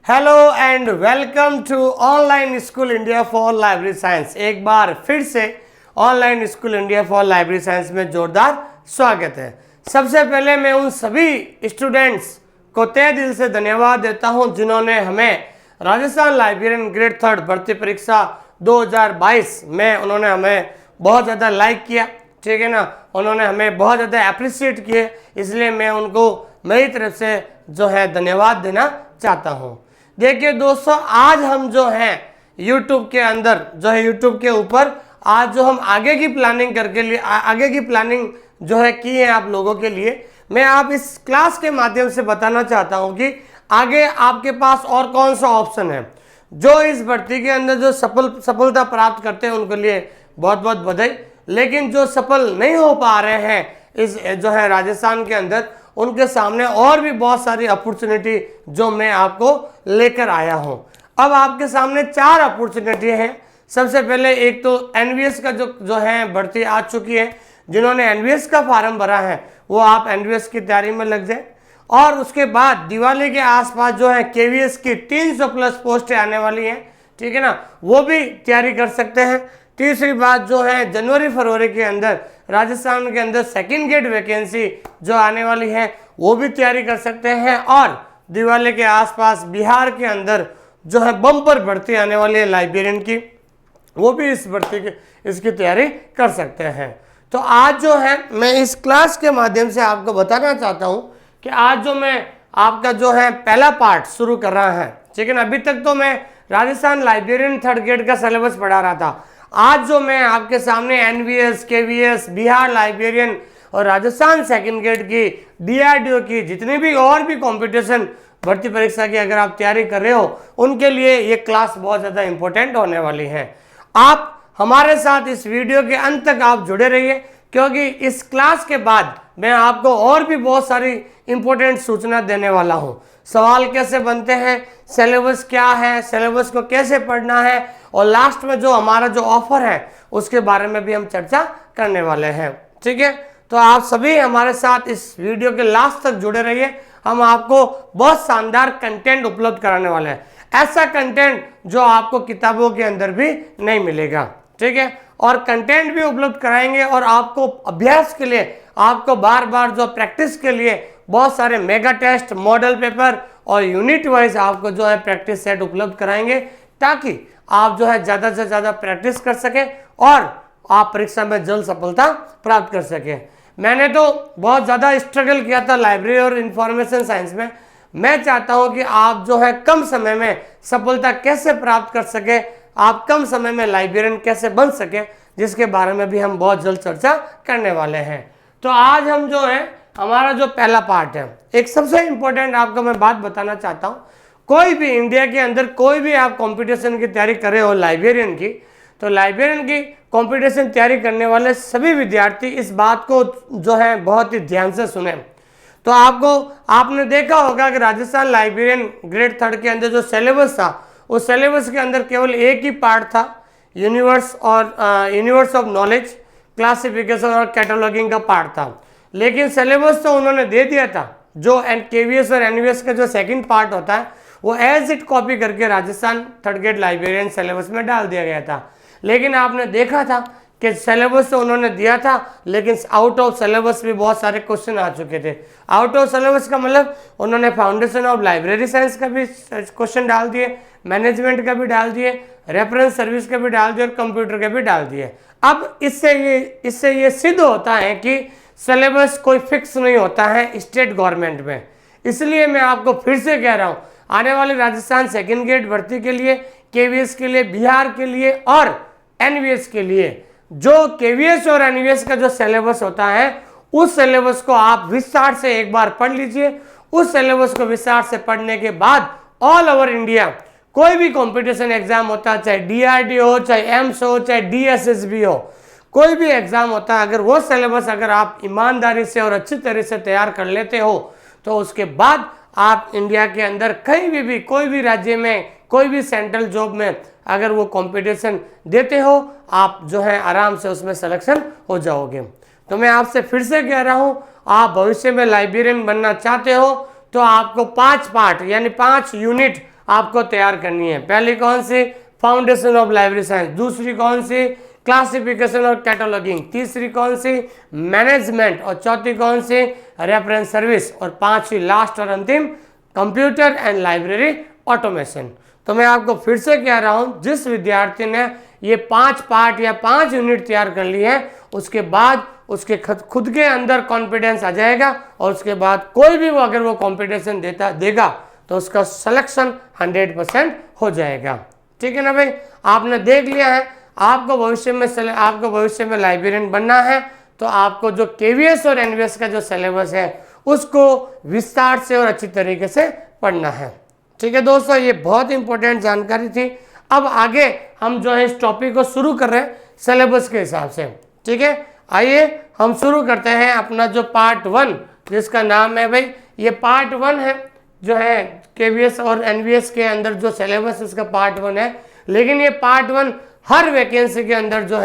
Hello and welcome to online school India for library science. एक बार फिर से online school India for library science में जोरदार स्वागत है। सबसे पहले मैं उन सभी स्टूडेंट्स को तहे दिल से धन्यवाद देता हूं जिन्होंने हमें राजस्थान लाइब्रेरियन ग्रेड 3 भर्ती परीक्षा 2022 में उन्होंने हमें बहुत ज़्यादा लाइक किया, ठीक है ना। उन्होंने हमें बहुत ज़्यादा अप्रिशिएट किए, इसलिए मैं उनको मेरी तरफ से जो है धन्यवाद देना चाहता हूँ। देखिए दोस्तों, आज हम जो हैं YouTube के अंदर जो है YouTube के ऊपर आज जो हम आगे की प्लानिंग करके लिए आगे की प्लानिंग जो है की है आप लोगों के लिए, मैं आप इस क्लास के माध्यम से बताना चाहता हूं कि आगे आपके पास और कौन सा ऑप्शन है। जो इस भर्ती के अंदर जो सफलता प्राप्त करते हैं उनके लिए बहुत बहुत बधाई, लेकिन जो सफल नहीं हो पा रहे हैं इस जो है राजस्थान के अंदर, उनके सामने और भी बहुत सारी अपॉर्चुनिटी जो मैं आपको लेकर आया हूं। अब आपके सामने 4 अपॉर्चुनिटी हैं। सबसे पहले एक तो एनवीएस का जो है भर्ती आ चुकी है। जिन्होंने एनवीएस का फॉर्म भरा है वो आप एनवीएस की तैयारी में लग जाए। और उसके बाद दिवाली के आसपास जो है केवीएस की 300 प्लस पोस्टें आने वाली हैं, ठीक है ना, वो भी तैयारी कर सकते हैं। तीसरी बात जो है जनवरी फरवरी के अंदर राजस्थान के अंदर सेकंड ग्रेड वैकेंसी जो आने वाली है वो भी तैयारी कर सकते हैं। और दिवाली के आसपास बिहार के अंदर जो है बम्पर भर्ती आने वाली है लाइब्रेरियन की, वो भी इस भर्ती की इसकी तैयारी कर सकते हैं। तो आज जो है मैं इस क्लास के माध्यम से आपको बताना चाहता हूँ कि आज जो मैं आपका जो है पहला पार्ट शुरू कर रहा है, ठीक है ना। अभी तक तो मैं राजस्थान लाइब्रेरियन 3rd ग्रेड का सिलेबस पढ़ा रहा था। आज जो मैं आपके सामने एनवीएस, केवीएस, बिहार लाइब्रेरियन और राजस्थान सेकंड ग्रेड की, डीआरडीओ की जितनी भी और भी कंपटीशन भर्ती परीक्षा की अगर आप तैयारी कर रहे हो उनके लिए ये क्लास बहुत ज़्यादा इंपॉर्टेंट होने वाली है। आप हमारे साथ इस वीडियो के अंत तक आप जुड़े रहिए, क्योंकि इस क्लास के बाद मैं आपको और भी बहुत सारी इंपॉर्टेंट सूचना देने वाला हूँ। सवाल कैसे बनते हैं, सिलेबस क्या है, सिलेबस को कैसे पढ़ना है, और लास्ट में जो हमारा जो ऑफर है उसके बारे में भी हम चर्चा करने वाले हैं, ठीक है। तो आप सभी हमारे साथ इस वीडियो के लास्ट तक जुड़े रहिए। हम आपको बहुत शानदार कंटेंट उपलब्ध कराने वाले हैं, ऐसा कंटेंट जो आपको किताबों के अंदर भी नहीं मिलेगा, ठीक है। और कंटेंट भी उपलब्ध कराएंगे और आपको अभ्यास के लिए, आपको बार बार जो प्रैक्टिस के लिए बहुत सारे मेगा टेस्ट, मॉडल पेपर और यूनिट वाइज आपको जो है प्रैक्टिस सेट उपलब्ध कराएंगे, ताकि आप जो है ज़्यादा से ज़्यादा प्रैक्टिस कर सकें और आप परीक्षा में जल्द सफलता प्राप्त कर सकें। मैंने तो बहुत ज़्यादा स्ट्रगल किया था लाइब्रेरी और इंफॉर्मेशन साइंस में। मैं चाहता हूं कि आप जो है कम समय में सफलता कैसे प्राप्त कर सके, आप कम समय में लाइब्रेरियन कैसे बन सके, जिसके बारे में भी हम बहुत जल्द चर्चा करने वाले हैं। तो आज हम जो है हमारा जो पहला पार्ट है, एक सबसे इम्पोर्टेंट आपको मैं बात बताना चाहता हूँ। कोई भी इंडिया के अंदर कोई भी आप कंपटीशन की तैयारी कर रहे हो लाइब्रेरियन की, तो लाइब्रेरियन की कंपटीशन तैयारी करने वाले सभी विद्यार्थी इस बात को जो है बहुत ही ध्यान से सुने। तो आपने देखा होगा कि राजस्थान लाइब्रेरियन ग्रेड 3 के अंदर जो सिलेबस था, उस सिलेबस के अंदर केवल एक ही पार्ट था, यूनिवर्स ऑफ नॉलेज, क्लासिफिकेशन और कैटलॉगिंग का पार्ट था। लेकिन सिलेबस तो उन्होंने दे दिया था, जो केवीएस और एनवीएस का जो सेकंड पार्ट होता है वो एज इट कॉपी करके Rajasthan 3rd grade librarian syllabus में डाल दिया गया था। लेकिन आपने देखा था कि सिलेबस तो उन्होंने दिया था, लेकिन आउट ऑफ सिलेबस भी बहुत सारे क्वेश्चन आ चुके थे। आउट ऑफ सिलेबस का मतलब उन्होंने फाउंडेशन ऑफ लाइब्रेरी साइंस का भी क्वेश्चन डाल दिए, मैनेजमेंट का भी डाल दिए, रेफरेंस सर्विस का भी डाल दिए और कंप्यूटर के भी डाल दिए। अब इससे ये सिद्ध होता है कि सिलेबस कोई फिक्स नहीं होता है स्टेट गवर्नमेंट में। इसलिए मैं आपको फिर से कह रहा हूँ, आने वाली राजस्थान सेकंड ग्रेड भर्ती के लिए, केवीएस के लिए, बिहार के लिए और एनवीएस के लिए, जो केवीएस और एनवीएस का जो सिलेबस होता है उस सिलेबस को आप विस्तार से एक बार पढ़ लीजिए। उस सिलेबस को विस्तार से पढ़ने के बाद ऑल ओवर इंडिया कोई भी कंपटीशन एग्जाम होता है, चाहे डीआरडीओ हो, चाहे एम्स हो, चाहे डीएसएसबी हो, कोई भी एग्जाम होता है, अगर वो सिलेबस अगर आप ईमानदारी से और अच्छी तरह से तैयार कर लेते हो तो उसके बाद आप इंडिया के अंदर कहीं भी कोई भी राज्य में, कोई भी सेंट्रल जॉब में अगर वो कंपटीशन देते हो, आप जो है आराम से उसमें सिलेक्शन हो जाओगे। तो मैं आपसे फिर से कह रहा हूँ, आप भविष्य में लाइब्रेरियन बनना चाहते हो तो आपको 5 पार्ट यानी 5 यूनिट आपको तैयार करनी है। पहली कौन सी, फाउंडेशन ऑफ लाइब्रेरी साइंस, दूसरी कौन सी, क्लासिफिकेशन और कैटलॉगिंग, तीसरी कौन सी, मैनेजमेंट, और चौथी कौन सी, रेफरेंस सर्विस, और पांचवी लास्ट और अंतिम कंप्यूटर एंड लाइब्रेरी ऑटोमेशन। तो मैं आपको फिर से कह रहा हूं, जिस विद्यार्थी ने ये 5 पार्ट या 5 यूनिट तैयार कर लिए हैं, उसके बाद उसके खुद के अंदर कॉन्फिडेंस आ जाएगा, और उसके बाद कोई भी वो अगर वो कॉम्पिटिशन देगा तो उसका सिलेक्शन 100% हो जाएगा। ठीक है ना भाई, आपने देख लिया है। आपको भविष्य में लाइब्रेरियन बनना है, तो आपको जो केवीएस और एनवीएस का जो सिलेबस है उसको विस्तार से और अच्छी तरीके से पढ़ना है। ठीक है दोस्तों, ये बहुत इंपॉर्टेंट जानकारी थी। अब आगे हम जो है इस टॉपिक को शुरू कर रहे हैं सिलेबस के हिसाब से। ठीक है, आइए हम शुरू करते हैं अपना जो पार्ट 1, जिसका नाम है भाई, ये पार्ट 1 है जो है केवीएस और एनवीएस के अंदर जो सिलेबस इसका पार्ट 1 है। लेकिन ये पार्ट 1 हर वैकेंसी के अंदर जो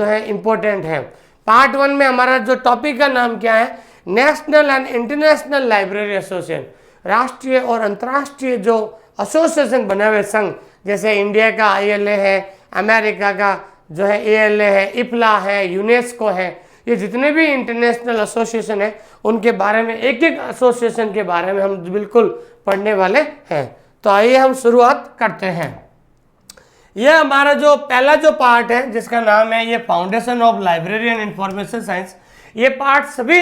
है इम्पोर्टेंट है। पार्ट 1 में हमारा जो टॉपिक का नाम क्या है, national and international library association, राष्ट्रीय और अंतर्राष्ट्रीय जो एसोसिएशन बने हुए संघ, जैसे इंडिया का ILA है, अमेरिका का जो है ALA है, IPLA है, यूनेस्को है, ये जितने भी इंटरनेशनल एसोसिएशन है उनके बारे में, एक एक एसोसिएशन के बारे में हम बिल्कुल पढ़ने वाले हैं। तो आइए हम शुरुआत करते हैं। यह हमारा जो पहला जो पार्ट है जिसका नाम है ये foundation of library and information science, ये पार्ट सभी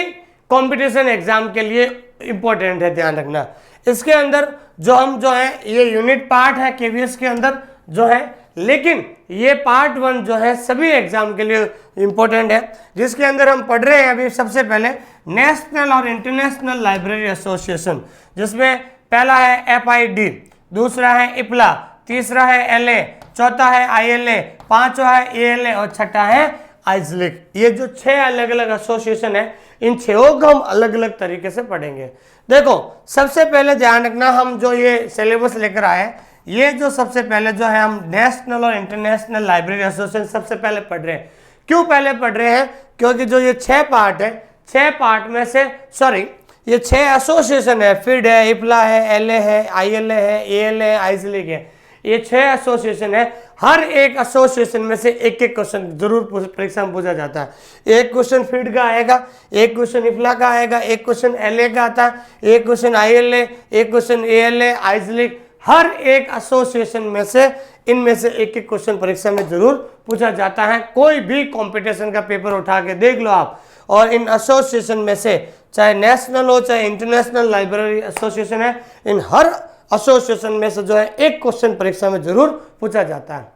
कंपटीशन एग्जाम के लिए इम्पोर्टेंट है, ध्यान रखना। इसके अंदर जो है ये यूनिट पार्ट है केवीएस के अंदर जो है, लेकिन ये पार्ट 1 जो है सभी एग्जाम के लिए इम्पोर्टेंट है, जिसके अंदर हम पढ़ रहे हैं अभी सबसे पहले नेशनल और इंटरनेशनल लाइब्रेरी एसोसिएशन, जिसमें पहला है FID, दूसरा है IPLA, तीसरा है LA, चौथा है ILA, पांचवा है ALA और छठा है ISLIC। ये जो 6 अलग अलग एसोसिएशन है, इन 6 को हम अलग अलग तरीके से पढ़ेंगे। देखो, सबसे पहले ध्यान रखना, हम जो ये सिलेबस लेकर आए, ये जो सबसे पहले जो है हम नेशनल और इंटरनेशनल लाइब्रेरी एसोसिएशन सबसे पहले पढ़ रहे हैं। क्यों पहले पढ़ रहे हैं? क्योंकि जो ये 6 पार्ट है, 6 पार्ट में से ये 6 एसोसिएशन है, FID है, IPLA है, LA है, ILA है, ALA है, ISLIC है, ये 6 एसोसिएशन है। हर एक एसोसिएशन में से एक एक क्वेश्चन जरूर परीक्षा में पूछा जाता है। एक क्वेश्चन FID का आएगा, एक क्वेश्चन IPLA का आएगा, एक क्वेश्चन LA का आता है, एक क्वेश्चन ILA, एक क्वेश्चन ALA, ISLIC। हर एक एसोसिएशन में से इनमें से एक एक क्वेश्चन परीक्षा में जरूर पूछा जाता है। कोई भी कंपटीशन का पेपर उठा के देख लो आप, और इन एसोसिएशन में से चाहे नेशनल हो चाहे इंटरनेशनल लाइब्रेरी एसोसिएशन है, इन हर एसोसिएशन में से जो है एक क्वेश्चन परीक्षा में जरूर पूछा जाता है।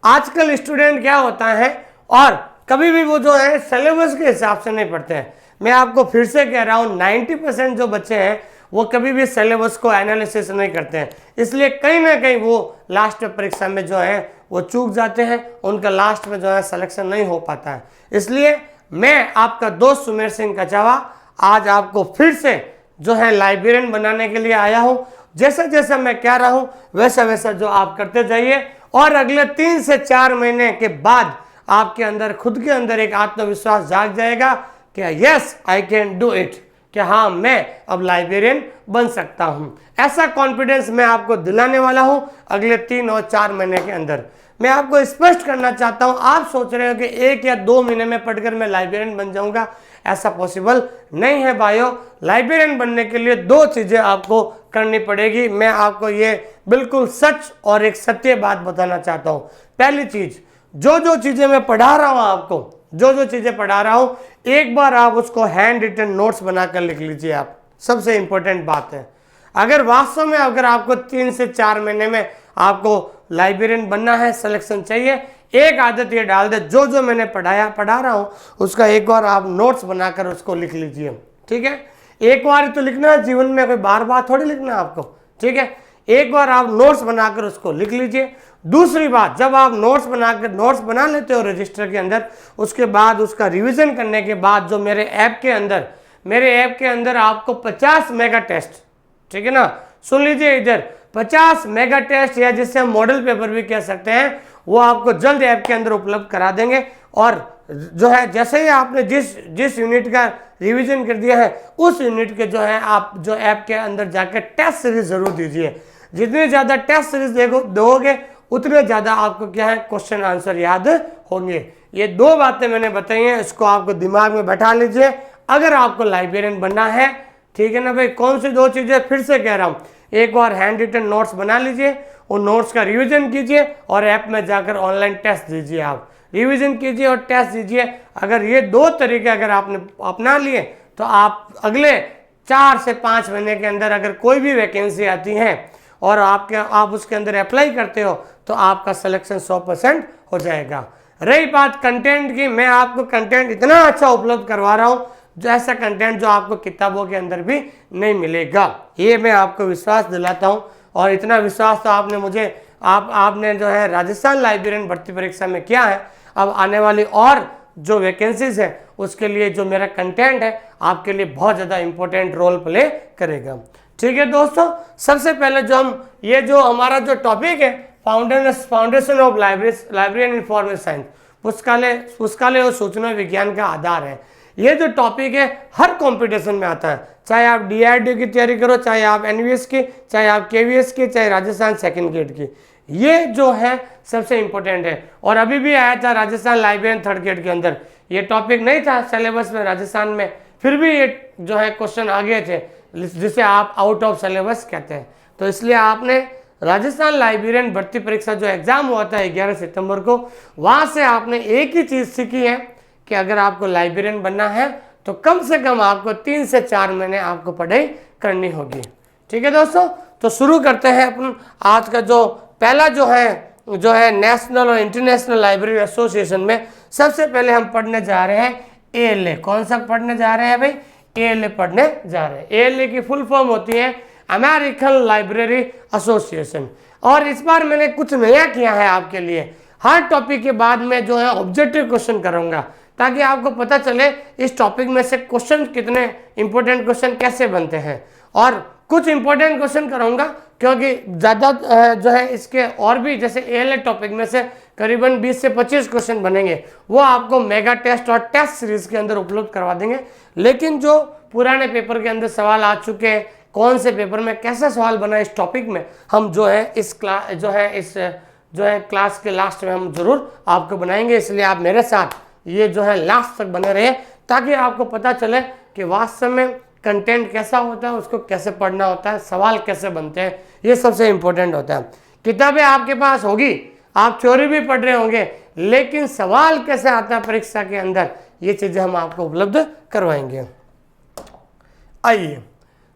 आजकल स्टूडेंट क्या होता है, और कभी भी वो जो है सिलेबस के हिसाब से नहीं पढ़ते हैं। मैं आपको फिर से कह रहा हूँ, 90% जो बच्चे हैं वो कभी भी सिलेबस को एनालिसिस नहीं करते हैं, इसलिए कहीं ना कहीं वो लास्ट में परीक्षा में जो है वो चूक जाते हैं, उनका लास्ट में जो है सिलेक्शन नहीं हो पाता है। इसलिए मैं आपका दोस्त सुमेर सिंह कचावा आज आपको फिर से जो है लाइब्रेरियन बनाने के लिए आया हूँ। जैसा जैसा मैं कह रहा हूँ वैसा वैसा जो आप करते जाइए, और अगले 3 से 4 महीने के बाद आपके अंदर खुद के अंदर एक आत्मविश्वास जाग जाएगा कि yes I can do it, कि हाँ मैं अब लाइब्रेरियन बन सकता हूँ। ऐसा कॉन्फिडेंस मैं आपको दिलाने वाला हूँ अगले 3 और 4 महीने के अंदर। मैं आपको स्पष्ट करना चाहता हूँ, आप सोच रहे हो कि 1 या 2 महीने में पढ़कर मैं लाइब्रेरियन बन जाऊंगा, ऐसा पॉसिबल नहीं है भाइयों। लाइब्रेरियन बनने के लिए 2 चीज़ें आपको करनी पड़ेगी। मैं आपको ये बिल्कुल सच और एक सत्य बात बताना चाहता हूँ। पहली चीज़, जो चीज़ें मैं पढ़ा रहा हूँ आपको, जो चीज़ें पढ़ा रहा हूँ, एक बार आप उसको हैंड रिटन नोट्स बनाकर लिख लीजिए। आप सबसे इंपॉर्टेंट बात है, अगर वास्तव में अगर आपको 3 से 4 महीने में आपको लाइब्रेरियन बनना है, सिलेक्शन चाहिए, एक आदत ये डाल दे, जो मैंने पढ़ा रहा हूँ उसका एक बार आप नोट्स बनाकर उसको लिख लीजिए। ठीक है, एक बार तो लिखना है, जीवन में कोई बार बार थोड़ी लिखना है आपको। ठीक है, एक बार आप नोट्स बनाकर उसको लिख लीजिए। दूसरी बात, जब आप नोट्स बना लेते हो रजिस्टर के अंदर, उसके बाद उसका रिवीजन करने के बाद जो मेरे ऐप के अंदर आपको 50 मेगा टेस्ट, ठीक है ना, सुन लीजिए इधर, 50 मेगा टेस्ट या जिससे हम मॉडल पेपर भी कह सकते हैं, वो आपको जल्द ऐप के अंदर उपलब्ध करा देंगे। और जो है जैसे ही आपने जिस यूनिट का रिवीजन कर दिया है, उस यूनिट के जो है आप जो ऐप के अंदर जाकर टेस्ट सीरीज जरूर दीजिए। जितने ज़्यादा टेस्ट सीरीज दोगे उतने ज़्यादा आपको क्या है क्वेश्चन आंसर याद होंगे। ये दो बातें मैंने बताई हैं, इसको आपको दिमाग में बैठा लीजिए अगर आपको लाइब्रेरियन बनना है, ठीक है ना भाई। कौन सी दो चीज़ें फिर से कह रहा हूँ, एक बार हैंड रिटन नोट्स बना लीजिए, उन नोट्स का रिवीजन कीजिए और ऐप में जाकर ऑनलाइन टेस्ट दीजिए। आप रिवीजन कीजिए और टेस्ट दीजिए। अगर ये दो तरीके अगर आपने अपना लिए तो आप अगले 4 से 5 महीने के अंदर अगर कोई भी वैकेंसी आती है और आप उसके अंदर अप्लाई करते हो तो आपका सिलेक्शन 100% हो जाएगा। रही बात कंटेंट की, मैं आपको कंटेंट इतना अच्छा उपलब्ध करवा रहा हूँ जो ऐसा कंटेंट जो आपको किताबों के अंदर भी नहीं मिलेगा, ये मैं आपको विश्वास दिलाता हूँ। और इतना विश्वास तो आपने मुझे आपने जो है राजस्थान लाइब्रेरियन भर्ती परीक्षा में किया है। अब आने वाली और जो वैकेंसीज है उसके लिए जो मेरा कंटेंट है आपके लिए बहुत ज़्यादा इंपॉर्टेंट रोल प्ले करेगा। ठीक है दोस्तों, सबसे पहले जो हम ये जो हमारा जो टॉपिक है foundation of library and information science, पुस्तकालय और सूचना विज्ञान का आधार है। ये जो टॉपिक है हर कंपटीशन में आता है, चाहे आप DRDO की तैयारी करो, चाहे आप NVS की, चाहे आप KVS की, चाहे राजस्थान सेकंड ग्रेड की, ये जो है सबसे इंपॉर्टेंट है। और अभी भी आया था राजस्थान लाइब्रेरियन थर्ड ग्रेड के अंदर, ये टॉपिक नहीं था सिलेबस में राजस्थान में, फिर भी ये जो है क्वेश्चन आ गए थे जिसे आप आउट ऑफ सिलेबस कहते हैं। तो इसलिए आपने राजस्थान लाइब्रेरियन भर्ती परीक्षा जो एग्जाम हुआ था 11 सितंबर को, वहाँ से आपने एक ही चीज़ सीखी है कि अगर आपको लाइब्रेरियन बनना है तो कम से कम आपको 3 से 4 महीने आपको पढ़ाई करनी होगी। ठीक है दोस्तों, तो शुरू करते हैं अपन आज का जो पहला जो है नेशनल और इंटरनेशनल लाइब्रेरी एसोसिएशन में। सबसे पहले हम पढ़ने जा रहे हैं ALA। कौन सा पढ़ने जा रहे हैं भाई? ALA पढ़ने जा रहे हैं। ALA की फुल फॉर्म होती है अमेरिकन लाइब्रेरी एसोसिएशन। और इस बार मैंने कुछ नया किया है आपके लिए, हर टॉपिक के बाद में जो है ऑब्जेक्टिव क्वेश्चन करूंगा ताकि आपको पता चले इस टॉपिक में से क्वेश्चन कितने इंपॉर्टेंट क्वेश्चन कैसे बनते हैं। और कुछ इंपॉर्टेंट क्वेश्चन कराऊंगा क्योंकि ज़्यादा जो है इसके और भी जैसे ALA टॉपिक में से करीबन 20 से 25 क्वेश्चन बनेंगे, वो आपको मेगा टेस्ट और टेस्ट सीरीज के अंदर उपलब्ध करवा देंगे। लेकिन जो पुराने पेपर के अंदर सवाल आ चुके हैं, कौन से पेपर में कैसा सवाल बना इस टॉपिक में, हम जो है इस क्लास के लास्ट में हम जरूर आपको बनाएंगे। इसलिए आप मेरे साथ ये जो है लास्ट तक बने रहे ताकि आपको पता चले कि वास्तव में कंटेंट कैसा होता है, उसको कैसे पढ़ना होता है, सवाल कैसे बनते हैं, ये सबसे इंपॉर्टेंट होता है। किताबें आपके पास होगी, आप थ्योरी भी पढ़ रहे होंगे, लेकिन सवाल कैसे आता है परीक्षा के अंदर, ये चीज़ें हम आपको उपलब्ध करवाएंगे। आइए,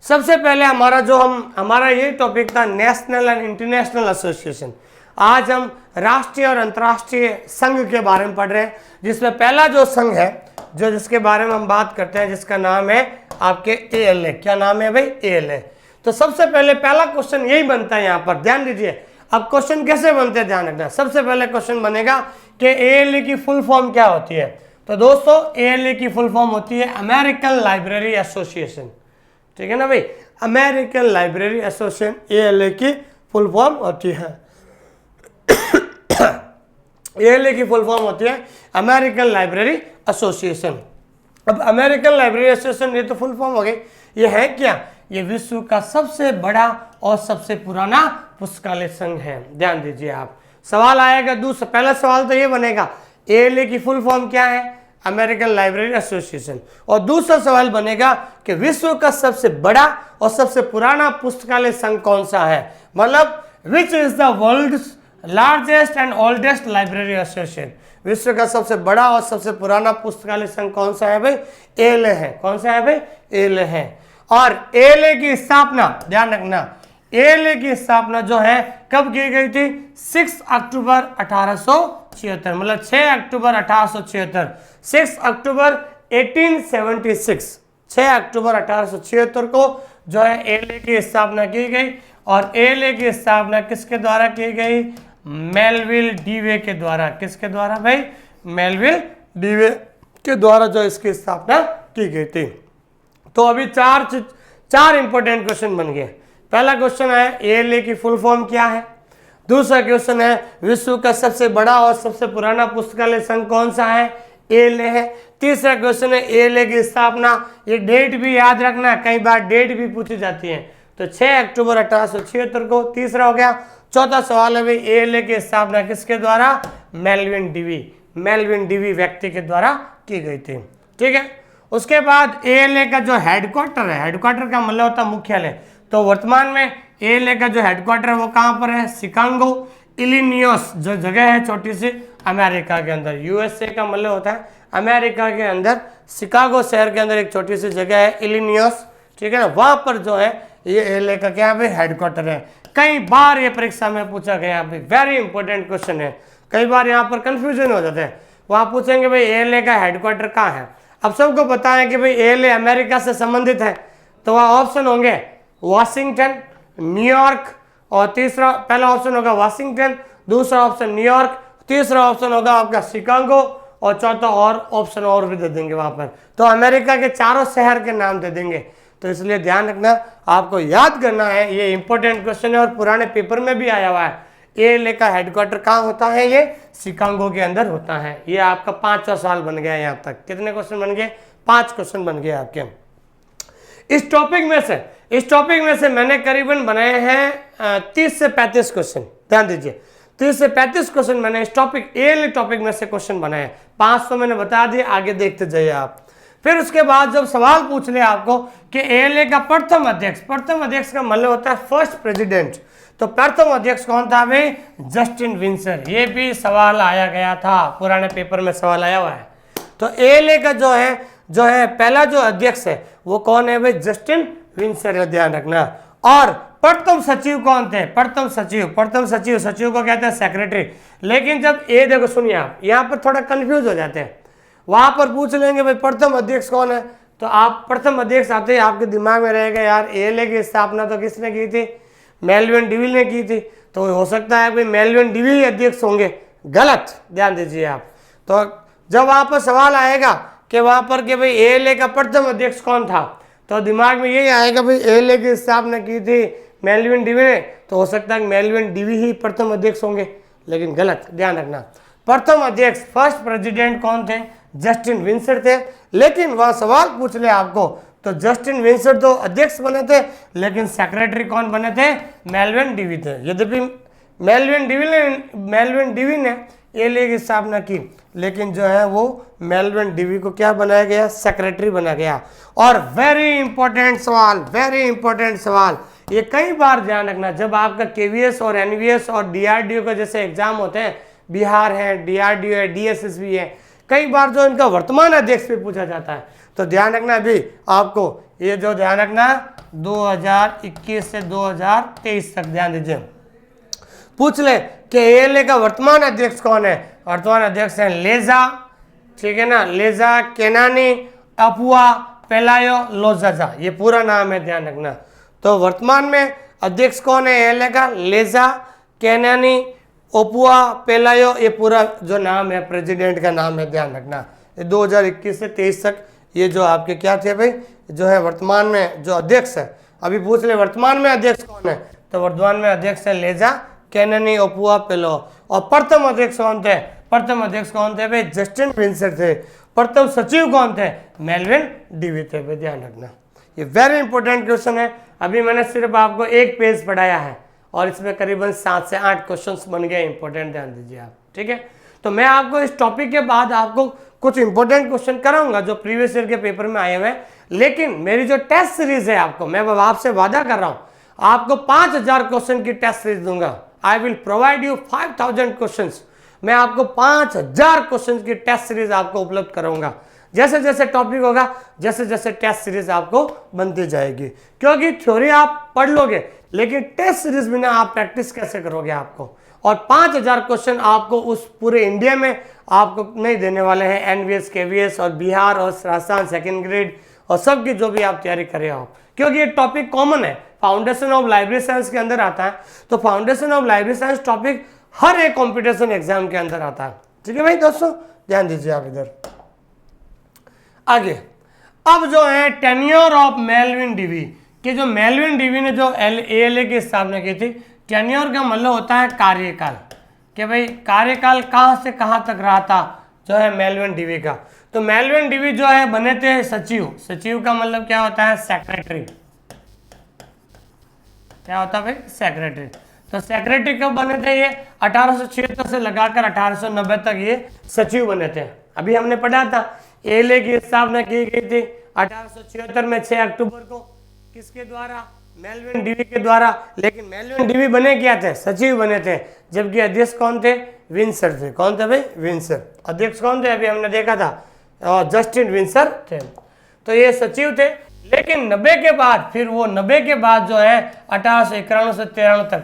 सबसे पहले हमारा ये टॉपिक था नेशनल एंड इंटरनेशनल एसोसिएशन। आज हम राष्ट्रीय और अंतर्राष्ट्रीय संघ के बारे में पढ़ रहे हैं, जिसमें पहला जो संघ है जिसके बारे में हम बात करते हैं, जिसका नाम है आपके ALA। क्या नाम है भाई? ALA। तो सबसे पहले पहला क्वेश्चन यही बनता है, यहाँ पर ध्यान दीजिए। अब क्वेश्चन कैसे बनते हैं ध्यान रखना। सबसे पहले क्वेश्चन बनेगा कि ALA की फुल फॉर्म क्या होती है। तो दोस्तों ALA की फुल फॉर्म होती है अमेरिकन लाइब्रेरी एसोसिएशन। ठीक है ना भाई, अमेरिकन लाइब्रेरी एसोसिएशन ALA की फुल फॉर्म होती है। ALA की फुल फॉर्म होती है अमेरिकन लाइब्रेरी एसोसिएशन। अब अमेरिकन लाइब्रेरी एसोसिएशन ये तो फुल फॉर्म हो गई, ये है क्या? ये विश्व का सबसे बड़ा और सबसे पुराना पुस्तकालय संघ है। ध्यान दीजिए आप, सवाल आएगा दूसरा, पहला सवाल तो ये बनेगा ALA की फुल फॉर्म क्या है? American library association. और दूसरा सवाल बनेगा कि विश्व का सबसे बड़ा और सबसे पुराना पुस्तकालय संघ कौन सा है, मतलब which is the world's largest and oldest library association. विश्व का सबसे बड़ा और सबसे पुराना पुस्तकालय संघ कौन सा है भाई? ALA है। कौन सा है भाई? ALA है। और ALA की स्थापना, ध्यान रखना, ALA की स्थापना जो है कब की गई थी? 6 अक्टूबर 1876, मतलब 6 अक्टूबर 1876, 6 अक्टूबर 1876, 6 अक्टूबर 1876 को जो है ALA की स्थापना की गई। और ALA की स्थापना किसके द्वारा की गई? मेलविल डीवे के द्वारा। किसके द्वारा भाई? मेलविल डीवे के द्वारा जो इसकी स्थापना की गई थी। तो अभी चार इंपॉर्टेंट क्वेश्चन बन गए। पहला क्वेश्चन है ALA की फुल फॉर्म क्या है। दूसरा क्वेश्चन है विश्व का सबसे बड़ा और सबसे पुराना पुस्तकालय संघ कौन सा है? ALA है। तीसरा क्वेश्चन है ALA की स्थापना, ये डेट भी याद रखना, कई बार डेट भी पूछी जाती है, तो 6 अक्टूबर 1876 को। तीसरा हो गया। चौथा सवाल है भाई ALA की स्थापना किसके द्वारा? मेल्विन डिवी व्यक्ति के द्वारा की गई थी। ठीक है। उसके बाद ALA का जो हेडक्वार्टर है, हेडक्वार्टर का मतलब होता है मुख्यालय, तो वर्तमान में ALA का जो हेडक्वार्टर है वो कहाँ पर है? शिकागो इलिनियोस जो जगह है छोटी सी अमेरिका के अंदर। USA का मतलब होता है अमेरिका के अंदर, शिकागो शहर के अंदर एक छोटी सी जगह है इलिनियोस। ठीक है ना, वहां पर जो है ये ALA का क्या है? हेडक्वार्टर है। कई बार ये परीक्षा में पूछा गया, वेरी इंपॉर्टेंट क्वेश्चन है, कई बार यहाँ पर कंफ्यूजन हो जाता है। वहां पूछेंगे भाई ALA का हेडक्वार्टर कहाँ है। अब सबको पता है कि भाई ALA अमेरिका से संबंधित है, तो वहाँ ऑप्शन होंगे वाशिंगटन, न्यूयॉर्क, और तीसरा, पहला ऑप्शन होगा वाशिंगटन, दूसरा ऑप्शन न्यूयॉर्क, तीसरा ऑप्शन होगा आपका शिकागो, और चौथा और ऑप्शन और भी दे देंगे वहां पर। तो अमेरिका के चारों शहर के नाम दे देंगे, तो इसलिए ध्यान रखना, आपको याद करना है, ये इंपॉर्टेंट क्वेश्चन है और पुराने पेपर में भी आया हुआ है। ALA का हेडक्वार्टर कहाँ होता है? ये शिकागो के अंदर होता है। ये आपका 5वां सवाल बन गया। यहाँ तक कितने क्वेश्चन बन गए? 5 क्वेश्चन बन गए आपके। इस टॉपिक में से मैंने करीबन बनाए हैं 30 से 35 क्वेश्चन। ध्यान दीजिए, 30 से 35 क्वेश्चन मैंने इस टॉपिक ALA टॉपिक में से क्वेश्चन बनाए हैं। 500 मैंने बता दिए, आगे देखते जाइए आप। फिर उसके बाद जब सवाल पूछ ले आपको कि ALA का प्रथम अध्यक्ष का मतलब होता है फर्स्ट प्रेसिडेंट, तो प्रथम अध्यक्ष कौन था भाई? Justin Windsor. ये भी सवाल आया गया था, पुराने पेपर में सवाल आया हुआ है। तो ALA का जो है पहला जो अध्यक्ष है वो कौन है भाई? जस्टिन विंसर है, ध्यान रखना। और प्रथम सचिव कौन थे? प्रथम सचिव को कहते हैं सेक्रेटरी। लेकिन जब देखो सुनिए, आप यहाँ पर थोड़ा कंफ्यूज हो जाते हैं, वहां पर पूछ लेंगे भाई प्रथम अध्यक्ष कौन है, तो आप प्रथम अध्यक्ष आते ही आपके दिमाग में रहेगा यार ALA की स्थापना तो किसने की थी? मेल्विन डिवी ने की थी, तो हो सकता है भाई मेल्विन डिवी अध्यक्ष होंगे। गलत, ध्यान दीजिए आप। तो जब वहां पर सवाल आएगा कि वहां पर कि भाई ALA का प्रथम अध्यक्ष कौन था, तो दिमाग में यही आएगा भाई ALA की स्थापना की थी मेल्विन डिवी ने, तो हो सकता है मेल्विन डिवी ही प्रथम अध्यक्ष होंगे, लेकिन गलत, ध्यान रखना। प्रथम अध्यक्ष फर्स्ट प्रेसिडेंट कौन थे? जस्टिन विंसर थे। लेकिन वह सवाल पूछ ले आपको, तो जस्टिन विंसर तो अध्यक्ष बने थे, लेकिन सेक्रेटरी कौन बने थे? मेल्विन डिवी थे। यद्यपि मेल्विन डिवी ने ALA की स्थापना की, लेकिन जो है वो मेल्विन डिवी को क्या बनाया गया? सेक्रेटरी बनाया गया। और वेरी इंपॉर्टेंट सवाल, ये कई बार ध्यान रखना, जब आपका KVS और NVS और DRDO का जैसे एग्जाम होते हैं, बिहार है, DRDO है, DSSB है, कई बार जो इनका वर्तमान अध्यक्ष भी पूछा जाता है, तो ध्यान रखना अभी आपको, ये जो ध्यान रखना 2021 से 2023 तक ध्यान दीजिए। पूछ ले कि ALA का वर्तमान अध्यक्ष कौन है? वर्तमान अध्यक्ष है लेजा, ठीक है ना, लेजा केनानी अपुआ पेलायो लोजाजा, ये पूरा नाम है, ध्यान रखना। तो वर्तमान में अध्यक्ष कौन है ALA का? लेजा केनानी ओपुआ पेलायो, ये पूरा जो नाम है प्रेसिडेंट का नाम है, ध्यान रखना। 2021 से 23 तक ये जो आपके क्या थे भाई, जो है वर्तमान में जो अध्यक्ष है। अभी पूछ ले वर्तमान में अध्यक्ष कौन है, तो वर्तमान में अध्यक्ष है लेजा केनानी ओपुआ पेलो। और प्रथम अध्यक्ष कौन थे? प्रथम अध्यक्ष कौन थे भाई? जस्टिन विंसर थे। प्रथम सचिव कौन थे? मेल्विन डिवी थे भाई, ध्यान रखना। ये वेरी इंपॉर्टेंट क्वेश्चन है। अभी मैंने सिर्फ आपको एक पेज पढ़ाया है और इसमें करीबन 7 से 8 क्वेश्चंस बन गए इंपॉर्टेंट, ध्यान दीजिए आप, ठीक है। तो मैं आपको इस टॉपिक के बाद आपको कुछ इंपॉर्टेंट क्वेश्चन कराऊंगा जो प्रीवियस ईयर के पेपर में आए हुए हैं, लेकिन मेरी जो टेस्ट सीरीज है आपको, मैं आपसे वादा कर रहा हूं आपको 5000 क्वेश्चन की टेस्ट सीरीज दूंगा। I will provide you 5000 question. मैं आपको 5000 क्वेश्चन की टेस्ट सीरीज आपको उपलब्ध कराऊंगा। जैसे जैसे टॉपिक होगा, जैसे जैसे टेस्ट सीरीज आपको बनती जाएगी, क्योंकि थ्योरी आप पढ़ लोगे लेकिन टेस्ट सीरीज बिना आप प्रैक्टिस कैसे करोगे आपको। और 5000 क्वेश्चन आपको उस पूरे इंडिया में आपको नहीं देने वाले हैं, एनवीएस, केवीएस और बिहार और राजस्थान सेकेंड ग्रेड और सबकी जो भी आप तैयारी कर रहे हो, क्योंकि ये टॉपिक कॉमन है, फाउंडेशन ऑफ लाइब्रेरी साइंस के अंदर आता है। तो foundation of library science topic हर एक कॉम्पिटिशन एग्जाम के अंदर आता है, ठीक है भाई दोस्तों, ध्यान दीजिए आप इधर आगे। अब जो है टेन्योर ऑफ मेल्विन डिवी, कि जो मेल्विन डिवी ने जो ALA की स्थापना की थी, टेन्योर का मतलब होता है कार्यकाल, कि भाई कार्यकाल कहाँ से कहाँ तक रहा था जो है मेलविन डीवी का। तो मेलविन डीवी जो है बने थे सचिव। सचिव का मतलब क्या होता है? सेक्रेटरी। क्या होता है भाई? सेक्रेटरी। तो सेक्रेटरी कब बने थे ये? 1876 से लगाकर 1890 तक ये सचिव बने थे। अभी हमने पढ़ा था एएलए की स्थापना की गई थी 1876 में 6 अक्टूबर को। किसके द्वारा? मेलविन डीवी के द्वारा। लेकिन मेलविन डीवी बने क्या थे? सचिव बने थे, जबकि अध्यक्ष कौन थे? विंसर थे। कौन थे भाई? विंसर। अध्यक्ष कौन थे? अभी हमने देखा था जस्टिन विंसर थे। तो ये सचिव थे। लेकिन 90 के बाद, फिर वो 90 के बाद जो है 1891 से 93 तक,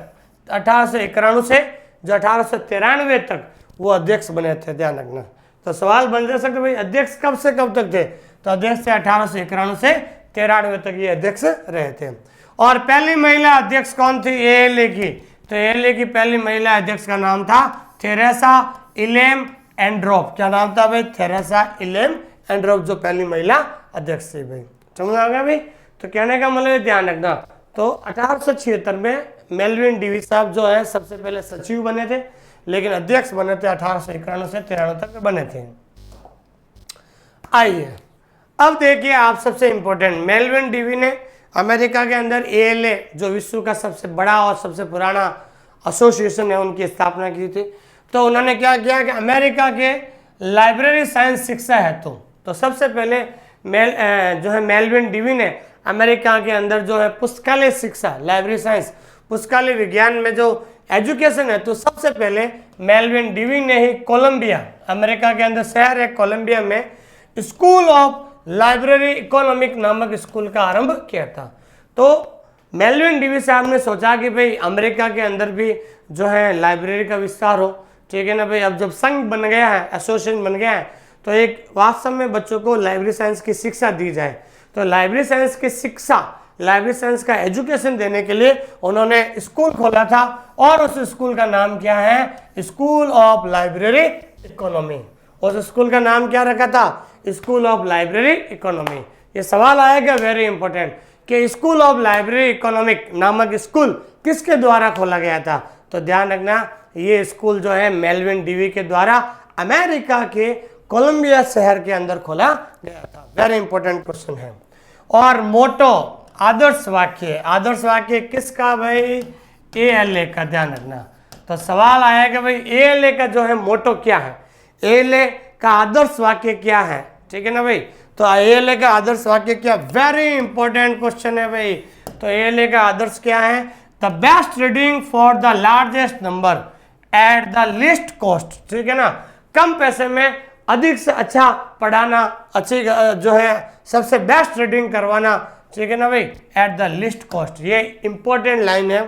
1891 से जो 1893 तक वो अध्यक्ष बने थे। ध्यान रखना। तो सवाल बन जा सकते भाई अध्यक्ष कब से कब तक थे? तो अध्यक्ष से 1891 से 93 तक ये अध्यक्ष रहे थे। और पहली महिला अध्यक्ष कौन थी एएलए की? तो एएलए की पहली महिला अध्यक्ष का नाम था थेरेसा इलेम एंड्रोप। क्या नाम था भाई? थेरेसा इलेम एंड्रोप, जो पहली महिला अध्यक्ष थी भाई। समझ आ गया भाई? तो कहने का मतलब ध्यान रखना। तो 1876 में मेलविन डीवी साहब जो है सबसे पहले सचिव बने थे, लेकिन अध्यक्ष बने थे 1891 से 93 तक बने थे। आइए अब देखिए आप सबसे इंपॉर्टेंट, मेलविन डीवी ने अमेरिका के अंदर एएलए जो विश्व का सबसे बड़ा और सबसे पुराना एसोसिएशन है उनकी स्थापना की थी। तो उन्होंने क्या किया कि अमेरिका के लाइब्रेरी साइंस शिक्षा है तो सबसे पहले जो है मेलविन डीवी ने अमेरिका के अंदर जो है पुस्तकालय शिक्षा, लाइब्रेरी साइंस, पुस्तकालय विज्ञान में जो एजुकेशन है, तो सबसे पहले मेलविन डीवी ने ही कोलंबिया, अमेरिका के अंदर शहर है कोलंबिया में, स्कूल ऑफ लाइब्रेरी इकोनॉमिक नामक स्कूल का आरंभ किया था। तो मेलविन डीवी साहब ने सोचा कि भाई अमेरिका के अंदर भी जो है लाइब्रेरी का विस्तार हो, ठीक है ना भाई। अब जब संघ बन गया है, एसोसिएशन बन गया है, तो एक वास्तव में बच्चों को लाइब्रेरी साइंस की शिक्षा दी जाए। तो लाइब्रेरी साइंस की शिक्षा, लाइब्रेरी साइंस का एजुकेशन देने के लिए उन्होंने स्कूल खोला था, और उस स्कूल का नाम क्या है? School of library economy. उस स्कूल का नाम क्या रखा था? School of library economy. ये सवाल आएगा वेरी इंपॉर्टेंट कि स्कूल ऑफ लाइब्रेरी इकोनॉमिक नामक स्कूल किसके द्वारा खोला गया था? तो ध्यान रखना, ये स्कूल जो है मेलविन डीवी के द्वारा अमेरिका के कोलंबिया शहर के अंदर खोला गया था। वेरी इंपॉर्टेंट क्वेश्चन है। और मोटो, आदर्श वाक्य, आदर्श वाक्य किसका भाई? एएलए का। ध्यान रखना। तो सवाल आएगा भाई एएलए का जो है मोटो क्या है, एएलए का आदर्श वाक्य क्या है, ठीक है ना भाई। तो एएलए का आदर्श वाक्य क्या? वेरी इंपॉर्टेंट क्वेश्चन है भाई। तो एएलए का आदर्श क्या है? The best reading for the largest number at the list cost, ठीक है ना। कम पैसे में अधिक से अच्छा पढ़ाना, अच्छी जो है सबसे बेस्ट रीडिंग करवाना, ठीक है ना भाई, एट द लिस्ट कॉस्ट। ये इंपॉर्टेंट लाइन है।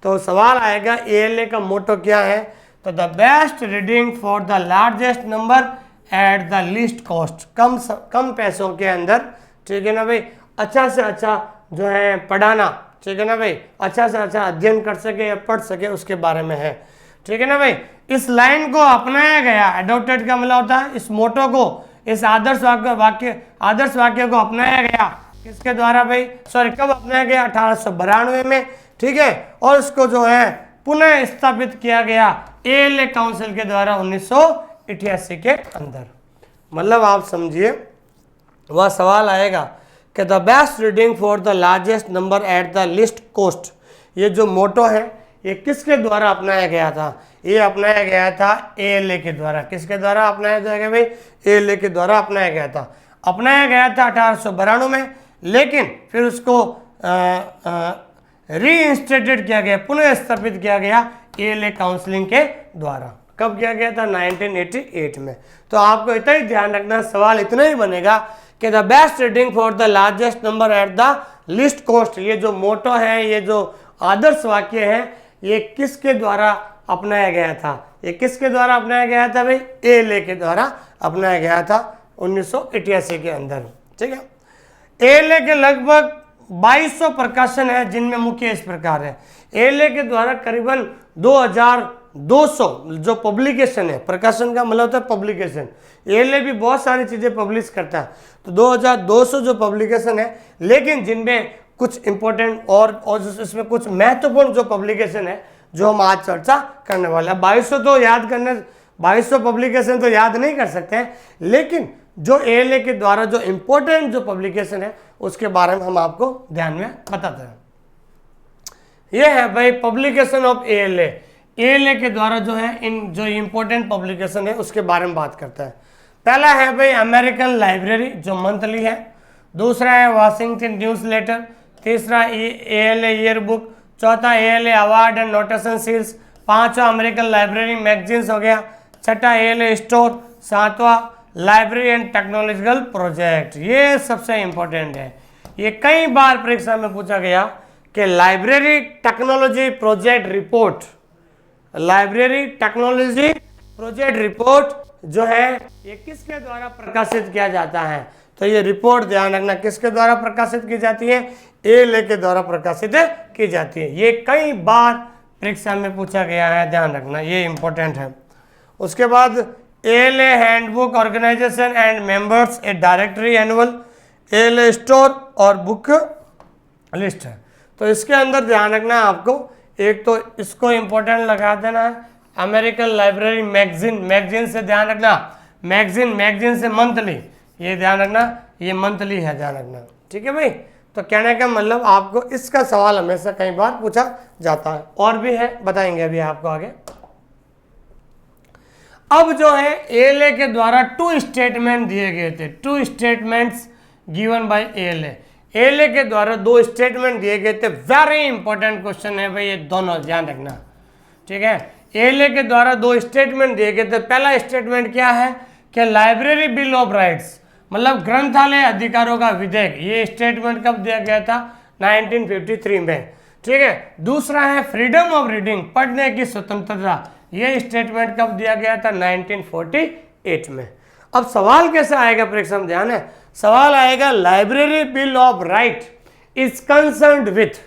तो सवाल आएगा एएलए का मोटो क्या है? तो the best reading for the largest number at the list cost, कम पैसों के अंदर, ठीक है ना भाई, अच्छा से अच्छा जो है पढ़ाना, ठीक है ना भाई, अच्छा से अच्छा अध्ययन कर सके या पढ़ सके उसके बारे में है, ठीक है ना भाई। इस लाइन को अपनाया गया, एडॉप्टेड का मतलब होता है इस मोटो को, इस आदर्श वाक्य को अपनाया गया किसके द्वारा भाई? सॉरी, कब अपनाया गया? 1892 में, ठीक है। और उसको जो है पुनः स्थापित किया गया एएलए काउंसिल के द्वारा 1988 के अंदर। मतलब आप समझिए, वह सवाल आएगा कि the best reading for the largest number at the list cost, ये जो मोटो है ये किसके द्वारा अपनाया गया था? ये अपनाया गया था एएलए के द्वारा। किसके द्वारा अपनाया जाएगा भाई? एएलए के द्वारा अपनाया गया था। अपनाया गया था 1892 में, लेकिन फिर उसको रीइंस्टेटेड किया गया, पुनः स्थापित किया गया एएलए काउंसलिंग के द्वारा। कब किया गया था? 1988 में। तो आपको इतना ही ध्यान रखना, सवाल इतना ही बनेगा कि the best reading for the largest number at the list cost, ये जो मोटो है, ये जो आदर्श वाक्य है, ये किसके द्वारा अपनाया गया था? ये किसके द्वारा अपनाया गया था भाई? एएलए के द्वारा अपनाया गया था 1988 के अंदर, ठीक है। एएलए के लगभग 2200 प्रकाशन है, जिनमें मुख्य इस प्रकार है। एएलए के द्वारा करीबन 2200 जो पब्लिकेशन है, प्रकाशन का मतलब होता है पब्लिकेशन, एएलए भी बहुत सारी चीज़ें पब्लिश करता है, तो 2200 जो पब्लिकेशन है, लेकिन जिनमें कुछ इंपॉर्टेंट और इसमें कुछ महत्वपूर्ण जो पब्लिकेशन है जो हम आज चर्चा करने वाले हैं। 2200 तो याद करने 2200 पब्लिकेशन तो याद नहीं कर सकते हैं, लेकिन जो ALA के द्वारा जो इम्पोर्टेंट जो पब्लिकेशन है उसके बारे में हम आपको ध्यान में बताते हैं। ये है भाई पब्लिकेशन ऑफ ALA के द्वारा जो है इन जो इम्पोर्टेंट पब्लिकेशन है उसके बारे में बात करता है। पहला है भाई अमेरिकन लाइब्रेरी जो मंथली है, दूसरा है वाशिंगटन न्यूज़ लेटर, तीसरा ALA ईयर बुक, चौथा ALA award and notation seals, पांचवा अमेरिकन लाइब्रेरी मैगजीन्स हो गया, छठा ALA स्टोर, सातवां लाइब्रेरी एंड टेक्नोलॉजिकल प्रोजेक्ट। ये सबसे इंपॉर्टेंट है, ये कई बार परीक्षा में पूछा गया कि library technology project report, library technology project report जो है ये किसके द्वारा प्रकाशित किया जाता है। तो ये रिपोर्ट ध्यान रखना किसके द्वारा प्रकाशित की जाती है, ALA के द्वारा प्रकाशित की जाती है। ये कई बार परीक्षा में पूछा गया है, ध्यान रखना ये इंपॉर्टेंट है। उसके बाद ALA handbook organisation and members a directory annual, ALA store और बुक लिस्ट है। तो इसके अंदर ध्यान रखना आपको, एक तो इसको इंपॉर्टेंट लगा देना है, अमेरिकन लाइब्रेरी मैगजीन से ध्यान रखना, मैगजीन से मंथली, ये ध्यान रखना ये मंथली है, ध्यान रखना, ठीक है भाई। तो कहने का मतलब आपको इसका सवाल हमेशा कई बार पूछा जाता है, और भी है बताएंगे अभी आपको आगे। अब जो है ALA के द्वारा 2 स्टेटमेंट दिए गए थे, 2 स्टेटमेंट्स गिवन बाय ALA के द्वारा 2 स्टेटमेंट दिए गए थे। वेरी इंपॉर्टेंट क्वेश्चन है भाई ये दोनों, ध्यान रखना, ठीक है। ALA के द्वारा 2 स्टेटमेंट दिए गए थे। पहला स्टेटमेंट क्या है कि लाइब्रेरी बिल ऑफ राइट्स मतलब ग्रंथालय अधिकारों का विधेयक, ये स्टेटमेंट कब दिया गया था, 1953 में, ठीक है। दूसरा है फ्रीडम ऑफ रीडिंग, पढ़ने की स्वतंत्रता, ये स्टेटमेंट कब दिया गया था, 1948 में। अब सवाल कैसे आएगा परीक्षा में, ध्यान है, सवाल आएगा library bill of right is concerned with,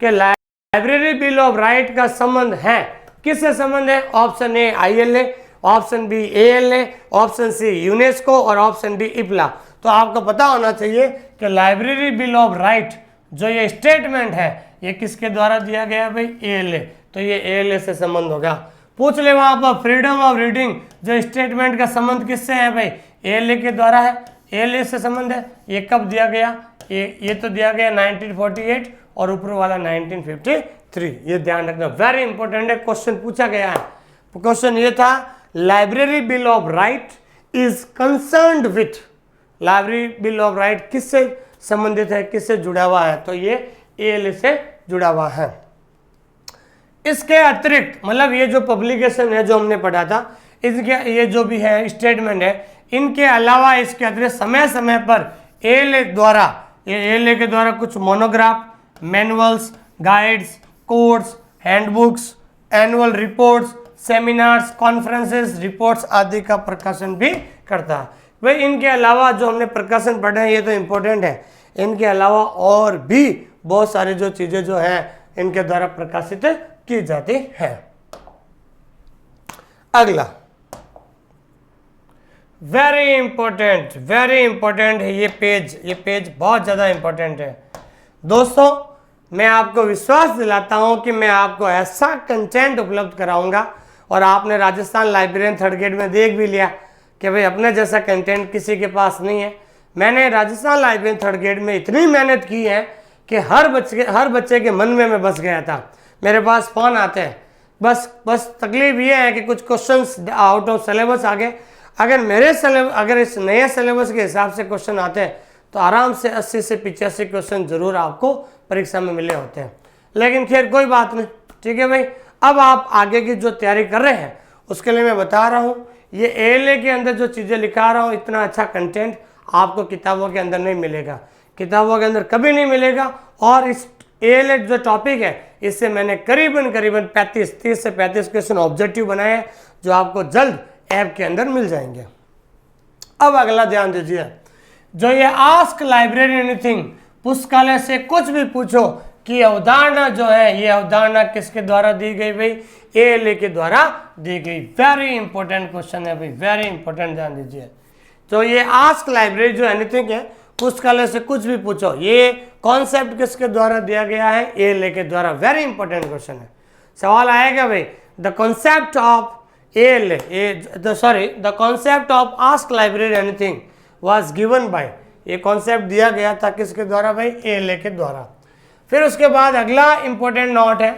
कि लाइब्रेरी बिल ऑफ राइट का संबंध है, किससे संबंध है, option A ILA, option B ALA, option C UNESCO और ऑप्शन डी IPLA। तो आपको पता होना चाहिए कि लाइब्रेरी बिल ऑफ राइट जो ये स्टेटमेंट है ये किसके द्वारा दिया गया भाई, ALA, तो ये ALA से संबंध होगा। पूछ ले वहां पर फ्रीडम ऑफ रीडिंग जो स्टेटमेंट का संबंध किससे है भाई, ALA के द्वारा है, ALA से संबंध है। ये कब दिया गया, ये तो दिया गया 1948 और ऊपर वाला 1953, ये ध्यान रखना, वेरी इंपॉर्टेंट है, क्वेश्चन पूछा गया है। क्वेश्चन ये था library bill of right is concerned with, library bill of right किससे संबंधित है, किससे जुड़ा हुआ है, तो ये ALA से जुड़ा हुआ है। इसके अतिरिक्त मतलब ये जो पब्लिकेशन है जो हमने पढ़ा था, इसके ये जो भी है स्टेटमेंट है, इनके अलावा इसके अतिरिक्त समय समय पर ALA के द्वारा कुछ monograph, manuals, guides, codes, handbooks, annual reports, seminars, conferences, reports आदि का प्रकाशन भी करता है भाई। इनके अलावा जो हमने प्रकाशन पढ़े हैं ये तो इम्पोर्टेंट है, इनके अलावा और भी बहुत सारी जो चीज़ें जो हैं इनके द्वारा प्रकाशित की जाती है। अगला वेरी इंपॉर्टेंट है ये पेज बहुत ज़्यादा इंपॉर्टेंट है दोस्तों। मैं आपको विश्वास दिलाता हूं कि मैं आपको ऐसा कंटेंट उपलब्ध कराऊंगा, और आपने राजस्थान लाइब्रेरियन 3rd ग्रेड में देख भी लिया कि भाई अपने जैसा कंटेंट किसी के पास नहीं है। मैंने राजस्थान लाइब्रेरियन 3rd ग्रेड में इतनी मेहनत की है कि हर बच्चे के मन में मैं बस गया था। मेरे पास फ़ोन आते हैं, बस तकलीफ ये है कि कुछ क्वेश्चंस आउट ऑफ सिलेबस आ गए। अगर इस नए सिलेबस के हिसाब से क्वेश्चन आते हैं तो आराम से 80 से 85 क्वेश्चन जरूर आपको परीक्षा में मिले होते हैं, लेकिन खैर कोई बात नहीं, ठीक है भाई। अब आप आगे की जो तैयारी कर रहे हैं उसके लिए मैं बता रहा हूँ, ये ALA के अंदर जो चीज़ें लिखा रहा हूँ, इतना अच्छा कंटेंट आपको किताबों के अंदर नहीं मिलेगा, किताबों के अंदर कभी नहीं मिलेगा। और इस ALA जो टॉपिक है इससे मैंने करीबन 30 से 35 क्वेश्चन ऑब्जेक्टिव बनाए हैं जो आपको जल्द ऐप के अंदर मिल जाएंगे। अब अगला ध्यान दीजिए, जो ये आस्क लाइब्रेरी एनीथिंग, पुस्तकालय से कुछ भी पूछो कि अवधारणा जो है, ये अवधारणा किसके द्वारा दी गई भाई, ALA के द्वारा दी गई। वेरी इंपॉर्टेंट क्वेश्चन है भाई, वेरी इंपॉर्टेंट, ध्यान दीजिए। तो ये आस्क लाइब्रेरी जो एनीथिंग है, पुस्तकालय से कुछ भी पूछो, ये कॉन्सेप्ट किसके द्वारा दिया गया है, ALA के द्वारा। वेरी इंपॉर्टेंट क्वेश्चन है। सवाल आएगा भाई, the concept of the concept of ask library anything was given by, ये कॉन्सेप्ट दिया गया था किसके द्वारा भाई, ALA के द्वारा। फिर उसके बाद अगला इंपॉर्टेंट नोट है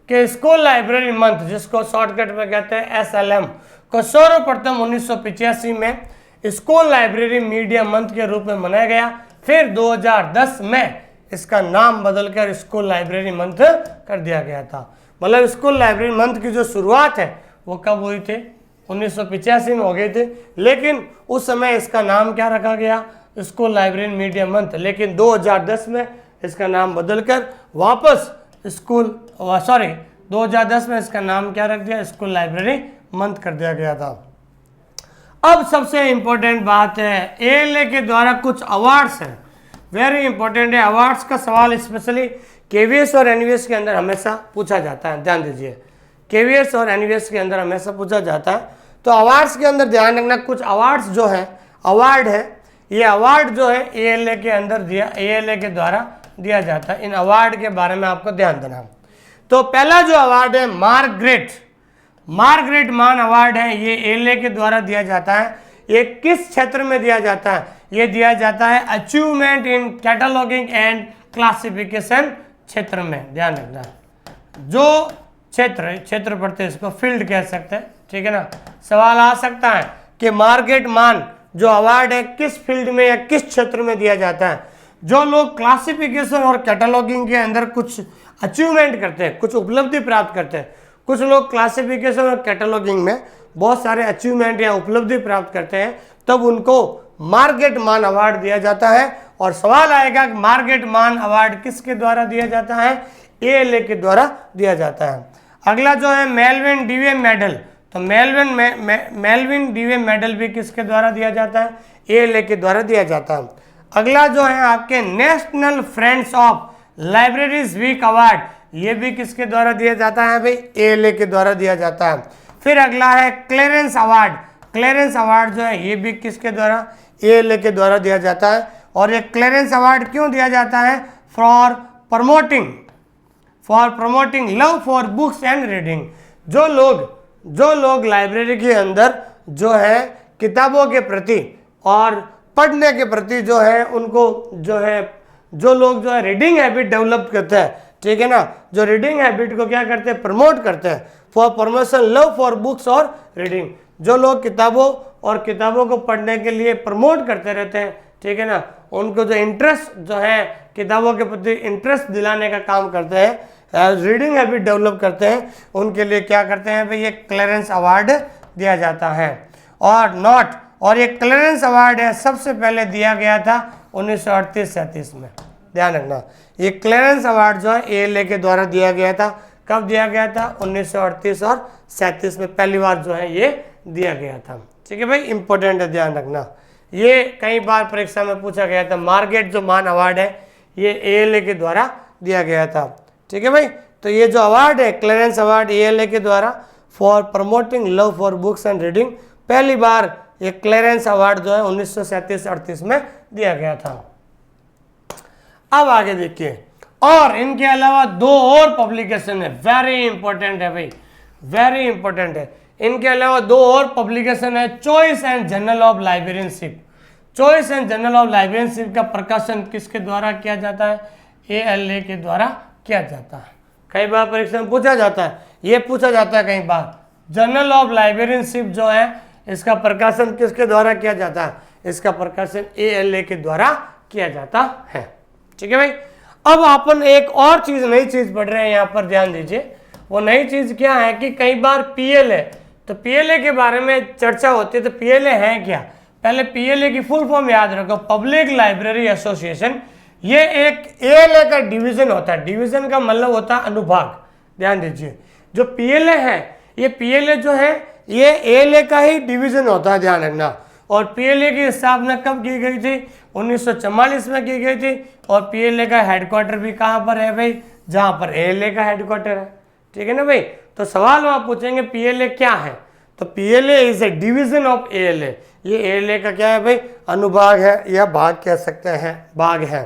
कि स्कूल लाइब्रेरी मंथ, जिसको शॉर्टकट में कहते हैं SLM, को सर्वप्रथम 1985 में स्कूल लाइब्रेरी मीडिया मंथ के रूप में मनाया गया। फिर 2010 में इसका नाम बदलकर स्कूल लाइब्रेरी मंथ कर दिया गया था। मतलब स्कूल लाइब्रेरी मंथ की जो शुरुआत है वो कब हुई थी, 1985 में हो गई थी, लेकिन उस समय इसका नाम क्या रखा गया, स्कूल लाइब्रेरी मीडिया मंथ। लेकिन 2010 में इसका नाम बदलकर वापस 2010 में इसका नाम क्या रख दिया, स्कूल लाइब्रेरी मंथ कर दिया गया था। अब सबसे इंपॉर्टेंट बात है, ALA के द्वारा कुछ अवार्ड्स हैं, वेरी इंपॉर्टेंट है। अवार्ड्स का सवाल स्पेशली KVS और NVS के अंदर हमेशा पूछा जाता है, ध्यान दीजिए, KVS और NVS के अंदर हमेशा पूछा जाता है। तो अवार्ड्स के अंदर ध्यान रखना, कुछ अवार्ड्स जो है, अवार्ड है, ये अवार्ड जो है ALA के अंदर ALA के द्वारा दिया जाता है। इन अवार्ड के बारे में आपको ध्यान देना। तो पहला जो अवार्ड है मार्गरेट मान अवार्ड है, ये ALA के द्वारा दिया जाता है। ये किस क्षेत्र में दिया जाता है, ये दिया जाता है achievement in cataloguing and classification क्षेत्र में। ध्यान रखना, जो क्षेत्र पढ़ते हैं इसको फील्ड कह सकते हैं, ठीक है ना। सवाल आ सकता है कि मार्गरेट मान जो अवार्ड है किस फील्ड में या किस क्षेत्र में दिया जाता है। जो लोग क्लासिफिकेशन और कैटलॉगिंग के अंदर कुछ अचीवमेंट करते हैं, कुछ उपलब्धि प्राप्त करते हैं, कुछ लोग क्लासिफिकेशन और कैटलॉगिंग में बहुत सारे अचीवमेंट या उपलब्धि प्राप्त करते हैं, तब उनको मार्गरेट मान अवार्ड दिया जाता है। और सवाल आएगा कि मार्गरेट मान अवार्ड किसके द्वारा दिया जाता है, ALA के द्वारा दिया जाता है। अगला जो है मेलविन डीवे मेडल, तो मेलविन डीवे मेडल भी किसके द्वारा दिया जाता है, ALA के द्वारा दिया जाता है। अगला जो है आपके national friends of libraries week award, ये भी किसके द्वारा दिया जाता है भाई, ALA के द्वारा दिया जाता है। फिर अगला है क्लेरेंस अवार्ड जो है ये भी किसके द्वारा, ALA के द्वारा दिया जाता है। और ये क्लेरेंस अवार्ड क्यों दिया जाता है, for promoting love for books and reading. जो लोग लाइब्रेरी के अंदर जो है किताबों के प्रति और पढ़ने के प्रति जो है उनको जो लोग जो है रीडिंग हैबिट डेवलप करते हैं, ठीक है ना, जो रीडिंग हैबिट को क्या करते हैं, प्रमोट करते हैं, for promotion love for books और रीडिंग। जो लोग किताबों को पढ़ने के लिए प्रमोट करते रहते हैं, ठीक है ना, उनको जो इंटरेस्ट जो है किताबों के प्रति इंटरेस्ट दिलाने का काम करते हैं, रीडिंग हैबिट डेवलप करते हैं, उनके लिए क्या करते हैं भाई, ये क्लेरेंस अवार्ड दिया जाता है। और ये क्लेरेंस अवार्ड है सबसे पहले दिया गया था 1938-37 में। ध्यान रखना, ये क्लेरेंस अवार्ड जो है ALA के द्वारा दिया गया था। कब दिया गया था, 1938 और 37 में पहली बार जो है ये दिया गया था। ठीक है भाई, इंपॉर्टेंट है, ध्यान रखना। ये कई बार परीक्षा में पूछा गया था। मार्गरेट जो मान अवार्ड है ये ALA के द्वारा दिया गया था। ठीक है भाई, तो ये जो अवार्ड है क्लेरेंस अवार्ड ALA के द्वारा for promoting love for books and reading, पहली बार ये क्लेरेंस अवार्ड जो है 1937-38 में दिया गया था। अब आगे देखिए, और इनके अलावा 2 और पब्लिकेशन है, वेरी इंपॉर्टेंट है भाई, वेरी इंपॉर्टेंट है। इनके अलावा 2 और पब्लिकेशन है, choice and journal of librarianship. Choice and journal of librarianship का प्रकाशन किसके द्वारा किया जाता है, ALA के द्वारा किया जाता है। कई बार परीक्षा में पूछा जाता है, ये पूछा जाता है कई बार, जर्नल ऑफ लाइब्रेरियनशिप जो है इसका प्रकाशन किसके द्वारा किया जाता है, इसका प्रकाशन ALA के द्वारा किया जाता है। ठीक है भाई, अब अपन एक और नई चीज पढ़ रहे हैं, यहाँ पर ध्यान दीजिए। वो नई चीज क्या है कि कई बार PLA, तो PLA के बारे में चर्चा होती है, तो PLA है क्या, पहले PLA की फुल फॉर्म याद रखो, पब्लिक लाइब्रेरी एसोसिएशन। ये एक ALA का डिवीजन होता है, डिवीजन का मतलब होता है अनुभाग। ध्यान दीजिए, जो PLA है, ये PLA जो है ये ALA का ही डिवीजन होता है, ध्यान रखना। और PLA की स्थापना कब की गई थी, 1944 में की गई थी। और PLA का हेडक्वार्टर भी कहाँ पर है भाई, जहाँ पर ALA का हेडक्वार्टर है। ठीक है ना भाई, तो सवाल वहाँ पूछेंगे PLA क्या है, तो PLA is A division of ALA। ये ALA का क्या है भाई, अनुभाग है या भाग कह सकते हैं, भाग है।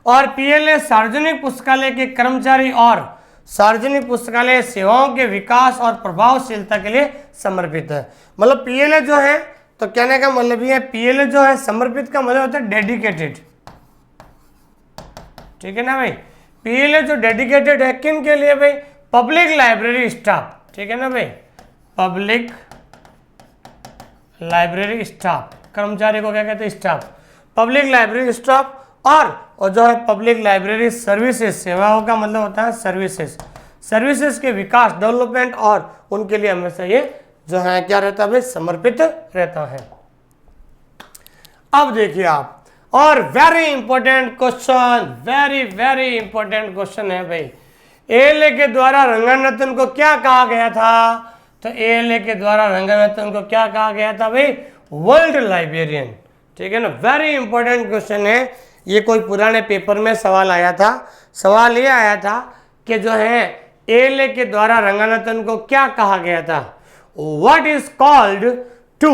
और PLA सार्वजनिक पुस्तकालय के कर्मचारी और सार्वजनिक पुस्तकालय सेवाओं के विकास और प्रभावशीलता के लिए समर्पित है। मतलब पीएलए जो है, तो कहने का मतलब ये है, पीएलए जो है समर्पित का मतलब होता है डेडिकेटेड, ठीक है ना भाई। पीएलए जो डेडिकेटेड है किन के लिए भाई? पब्लिक लाइब्रेरी स्टाफ, ठीक है ना भाई, पब्लिक लाइब्रेरी स्टाफ, कर्मचारी को क्या कहते हैं? Staff, public library staff. और जो है पब्लिक लाइब्रेरी सर्विसेज, सेवाओं का मतलब होता है सर्विसेज, सर्विसेज के विकास, डेवलपमेंट, और उनके लिए हमेशा ये जो है क्या रहता है भाई? समर्पित रहता है। अब देखिए आप, और very important question, very very important question है भाई, एएलए के द्वारा रंगनाथन को क्या कहा गया था? तो एएलए के द्वारा रंगनाथन को क्या कहा गया था भाई? वर्ल्ड लाइब्रेरियन, ठीक है ना। वेरी इंपॉर्टेंट क्वेश्चन है ये, कोई पुराने पेपर में सवाल आया था। सवाल ये आया था कि जो है एएलए के द्वारा रंगनाथन को क्या कहा गया था? What is called to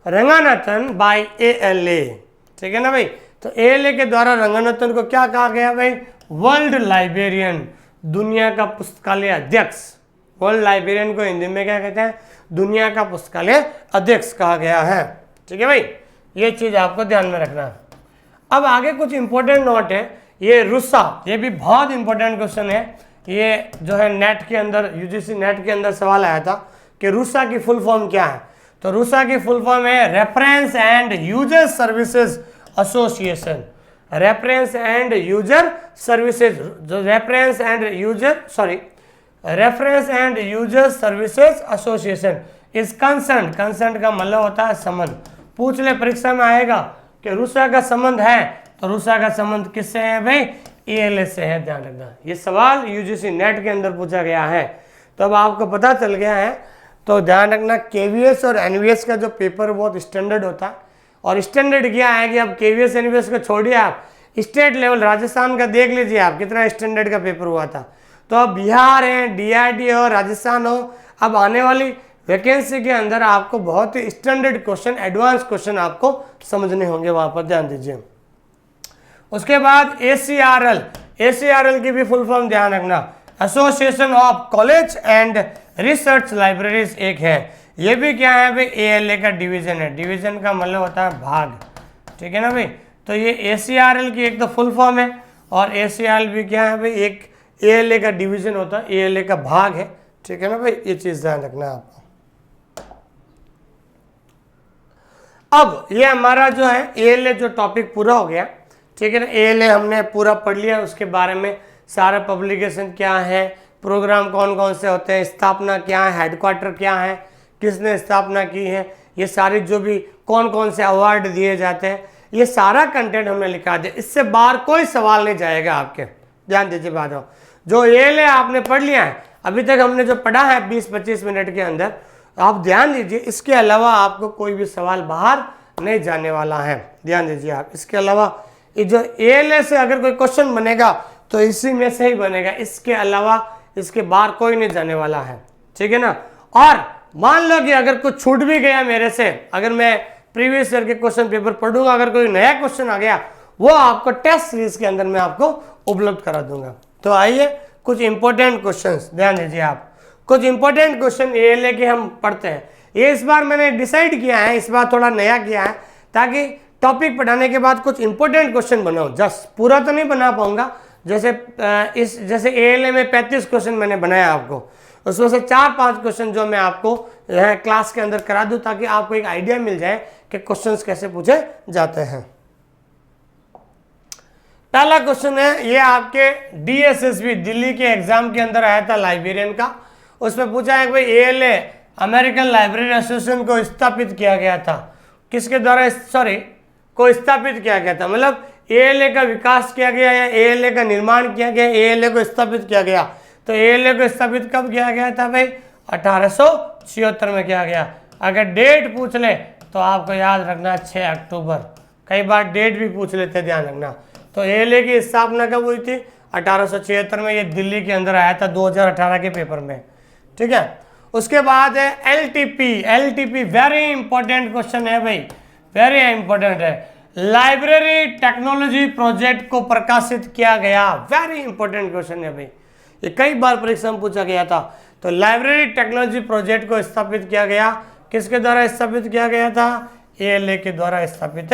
Ranganathan by ALA, ठीक है ना भाई। तो एएलए के द्वारा रंगनाथन को क्या कहा गया भाई? वर्ल्ड लाइब्रेरियन, दुनिया का पुस्तकालय अध्यक्ष। वर्ल्ड लाइब्रेरियन को हिंदी में क्या कहते हैं? दुनिया का पुस्तकालय अध्यक्ष कहा गया है, ठीक है भाई। ये चीज आपको ध्यान में रखना है। अब आगे कुछ इंपॉर्टेंट नोट है, ये रूसा, ये भी बहुत इंपॉर्टेंट क्वेश्चन है। ये जो है नेट के अंदर, यूजीसी नेट के अंदर सवाल आया था कि रूसा की फुल फॉर्म क्या है? तो रूसा की फुल फॉर्म है reference and user services association, reference and user services, जो reference and user services association is concern, concern का मतलब होता है संबंध। पूछ ले परीक्षा में आएगा कि रूसा का संबंध है, तो रूसा का संबंध किससे है भाई? एएलए से है, ध्यान रखना। ये सवाल यूजीसी नेट के अंदर पूछा गया है, तो अब आपको पता चल गया है। तो ध्यान रखना, केवीएस और एनवीएस का जो पेपर बहुत स्टैंडर्ड होता है, और स्टैंडर्ड क्या है कि अब केवीएस एनवीएस को छोड़िए, आप स्टेट लेवल राजस्थान का देख लीजिए आप कितना स्टैंडर्ड का पेपर हुआ था। तो अब बिहार है, डीआरडी हो, राजस्थान हो, अब आने वाली वैकेंसी के अंदर आपको बहुत ही स्टैंडर्ड क्वेश्चन, एडवांस क्वेश्चन आपको समझने होंगे, वहां पर ध्यान दीजिए। उसके बाद एसीआरएल, एसीआरएल की भी फुल फॉर्म ध्यान रखना, association of college and research libraries एक है। ये भी क्या है भाई? एएलए का डिवीजन है, डिवीजन का मतलब होता है भाग, ठीक है ना भाई। तो ये एसीआरएल की एक तो फुल फॉर्म है, और एसीआरएल भी क्या है भाई? एक एएलए का डिवीजन होता है, एएलए का भाग है, ठीक है ना भाई। ये चीज ध्यान रखना है आपको। अब ये हमारा जो है एएलए जो टॉपिक पूरा हो गया, ठीक है ना। एएलए हमने पूरा पढ़ लिया, उसके बारे में सारा पब्लिकेशन क्या है, प्रोग्राम कौन कौन से होते हैं, स्थापना क्या है, हेडक्वार्टर क्या है, किसने स्थापना की है, ये सारे जो भी कौन कौन से अवार्ड दिए जाते हैं, ये सारा कंटेंट हमने लिखा दिया। इससे बाहर कोई सवाल नहीं जाएगा आपके, ध्यान दीजिए बातों। जो एएलए आपने पढ़ लिया है अभी तक, हमने जो पढ़ा है 20-25 मिनट के अंदर, आप ध्यान दीजिए, इसके अलावा आपको कोई भी सवाल बाहर नहीं जाने वाला है, ध्यान दीजिए आप। इसके अलावा ये जो एएलए से अगर कोई क्वेश्चन बनेगा तो इसी में से ही बनेगा, इसके अलावा इसके बाहर कोई नहीं जाने वाला है, ठीक है ना। और मान लो कि अगर कुछ छूट भी गया मेरे से, अगर मैं प्रीवियस ईयर के क्वेश्चन पेपर पढ़ूंगा, अगर कोई नया क्वेश्चन आ गया, वो आपको टेस्ट सीरीज के अंदर मैं आपको उपलब्ध करा दूंगा। तो आइए कुछ इंपॉर्टेंट क्वेश्चंस ध्यान दीजिए आप, कुछ इंपॉर्टेंट क्वेश्चन एएलए के हम पढ़ते हैं। ये इस बार मैंने डिसाइड किया है, इस बार थोड़ा नया किया है, ताकि टॉपिक पढ़ाने के बाद कुछ इंपॉर्टेंट क्वेश्चन बनाओ। जस्ट पूरा तो नहीं बना पाऊंगा, जैसे एएलए में 35 क्वेश्चन मैंने बनाया आपको, उसमें से 4-5 क्वेश्चन जो मैं आपको क्लास के अंदर करा दूं, ताकि आपको एक आइडिया मिल जाए कि क्वेश्चंस कैसे पूछे जाते हैं। पहला क्वेश्चन है, ये आपके डीएसएसबी दिल्ली के एग्जाम के अंदर आया था लाइब्रेरियन का। उसमें पूछा है कि भाई एएलए अमेरिकन लाइब्रेरी एसोसिएशन को स्थापित किया गया था, किसके द्वारा को स्थापित किया गया था, मतलब एएलए का विकास किया गया या एएलए का निर्माण किया गया, एएलए को स्थापित किया गया। तो एएलए को स्थापित कब किया गया था भाई? 1876 में किया गया। अगर डेट पूछ ले तो आपको याद रखना 6 अक्टूबर, कई बार डेट भी पूछ लेते, ध्यान रखना। तो एएलए की स्थापना कब हुई थी? 1876 में। ये दिल्ली के अंदर आया था 2018 के पेपर में, ठीक है। उसके बाद है LTP, LTP very important question है भाई, वेरी इंपॉर्टेंट है। लाइब्रेरी टेक्नोलॉजी प्रोजेक्ट को प्रकाशित किया गया, वेरी इंपॉर्टेंट क्वेश्चन है भाई। ये कई बार परीक्षा में पूछा गया था। तो लाइब्रेरी टेक्नोलॉजी प्रोजेक्ट को स्थापित किया गया, किसके द्वारा स्थापित किया गया था? ALA के द्वारा स्थापित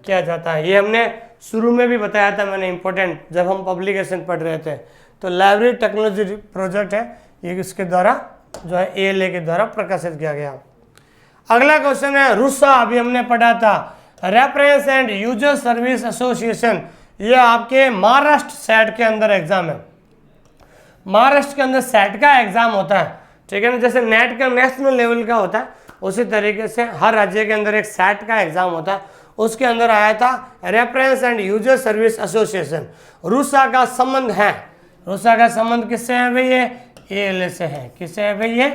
किया जाता है। ये हमने शुरू में भी बताया था मैंने, इंपॉर्टेंट, जब हम पब्लिकेशन पढ़ रहे थे। तो लाइब्रेरी टेक्नोलॉजी प्रोजेक्ट है, ये इसके द्वारा जो है ALA के द्वारा प्रकाशित किया गया। अगला क्वेश्चन है रूसा, अभी हमने पढ़ा था, reference and user service association. ये आपके महाराष्ट्र सेट के अंदर एग्जाम है। महाराष्ट्र के अंदर सेट का एग्जाम होता है, ठीक है ना, जैसे नेट का नेशनल लेवल का होता है, उसी तरीके से हर राज्य के अंदर एक सेट का एग्जाम होता है। उसके अंदर आया था reference and user service association. RUSA का संबंध है, रूसा का संबंध किससे है भाई? ये ALA से है। किससे है भाई? ये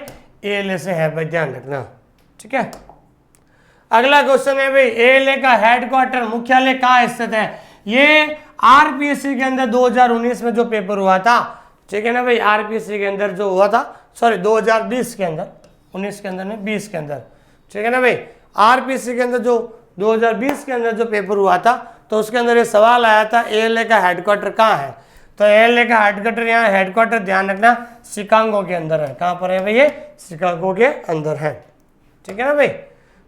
ALA से है भाई, ध्यान रखना, ठीक है। अगला क्वेश्चन है भाई, ALA का हेडक्वार्टर मुख्यालय कहाँ स्थित है? ये RPSC के अंदर 2019 में जो पेपर हुआ था, ठीक है ना भाई, RPSC के अंदर जो हुआ था, सॉरी 2020 के अंदर, 19 के अंदर नहीं 20 के अंदर, ठीक है ना भाई, RPSC के अंदर जो 2020 के अंदर जो पेपर हुआ था, तो उसके अंदर ये सवाल आया था ALA का हेडक्वार्टर कहाँ है? तो ALA का हेडक्वार्टर, यहाँ हेडक्वार्टर ध्यान रखना शिकागो के अंदर है। कहाँ पर है भाई? ये शिकागो के अंदर है, ठीक है ना भाई।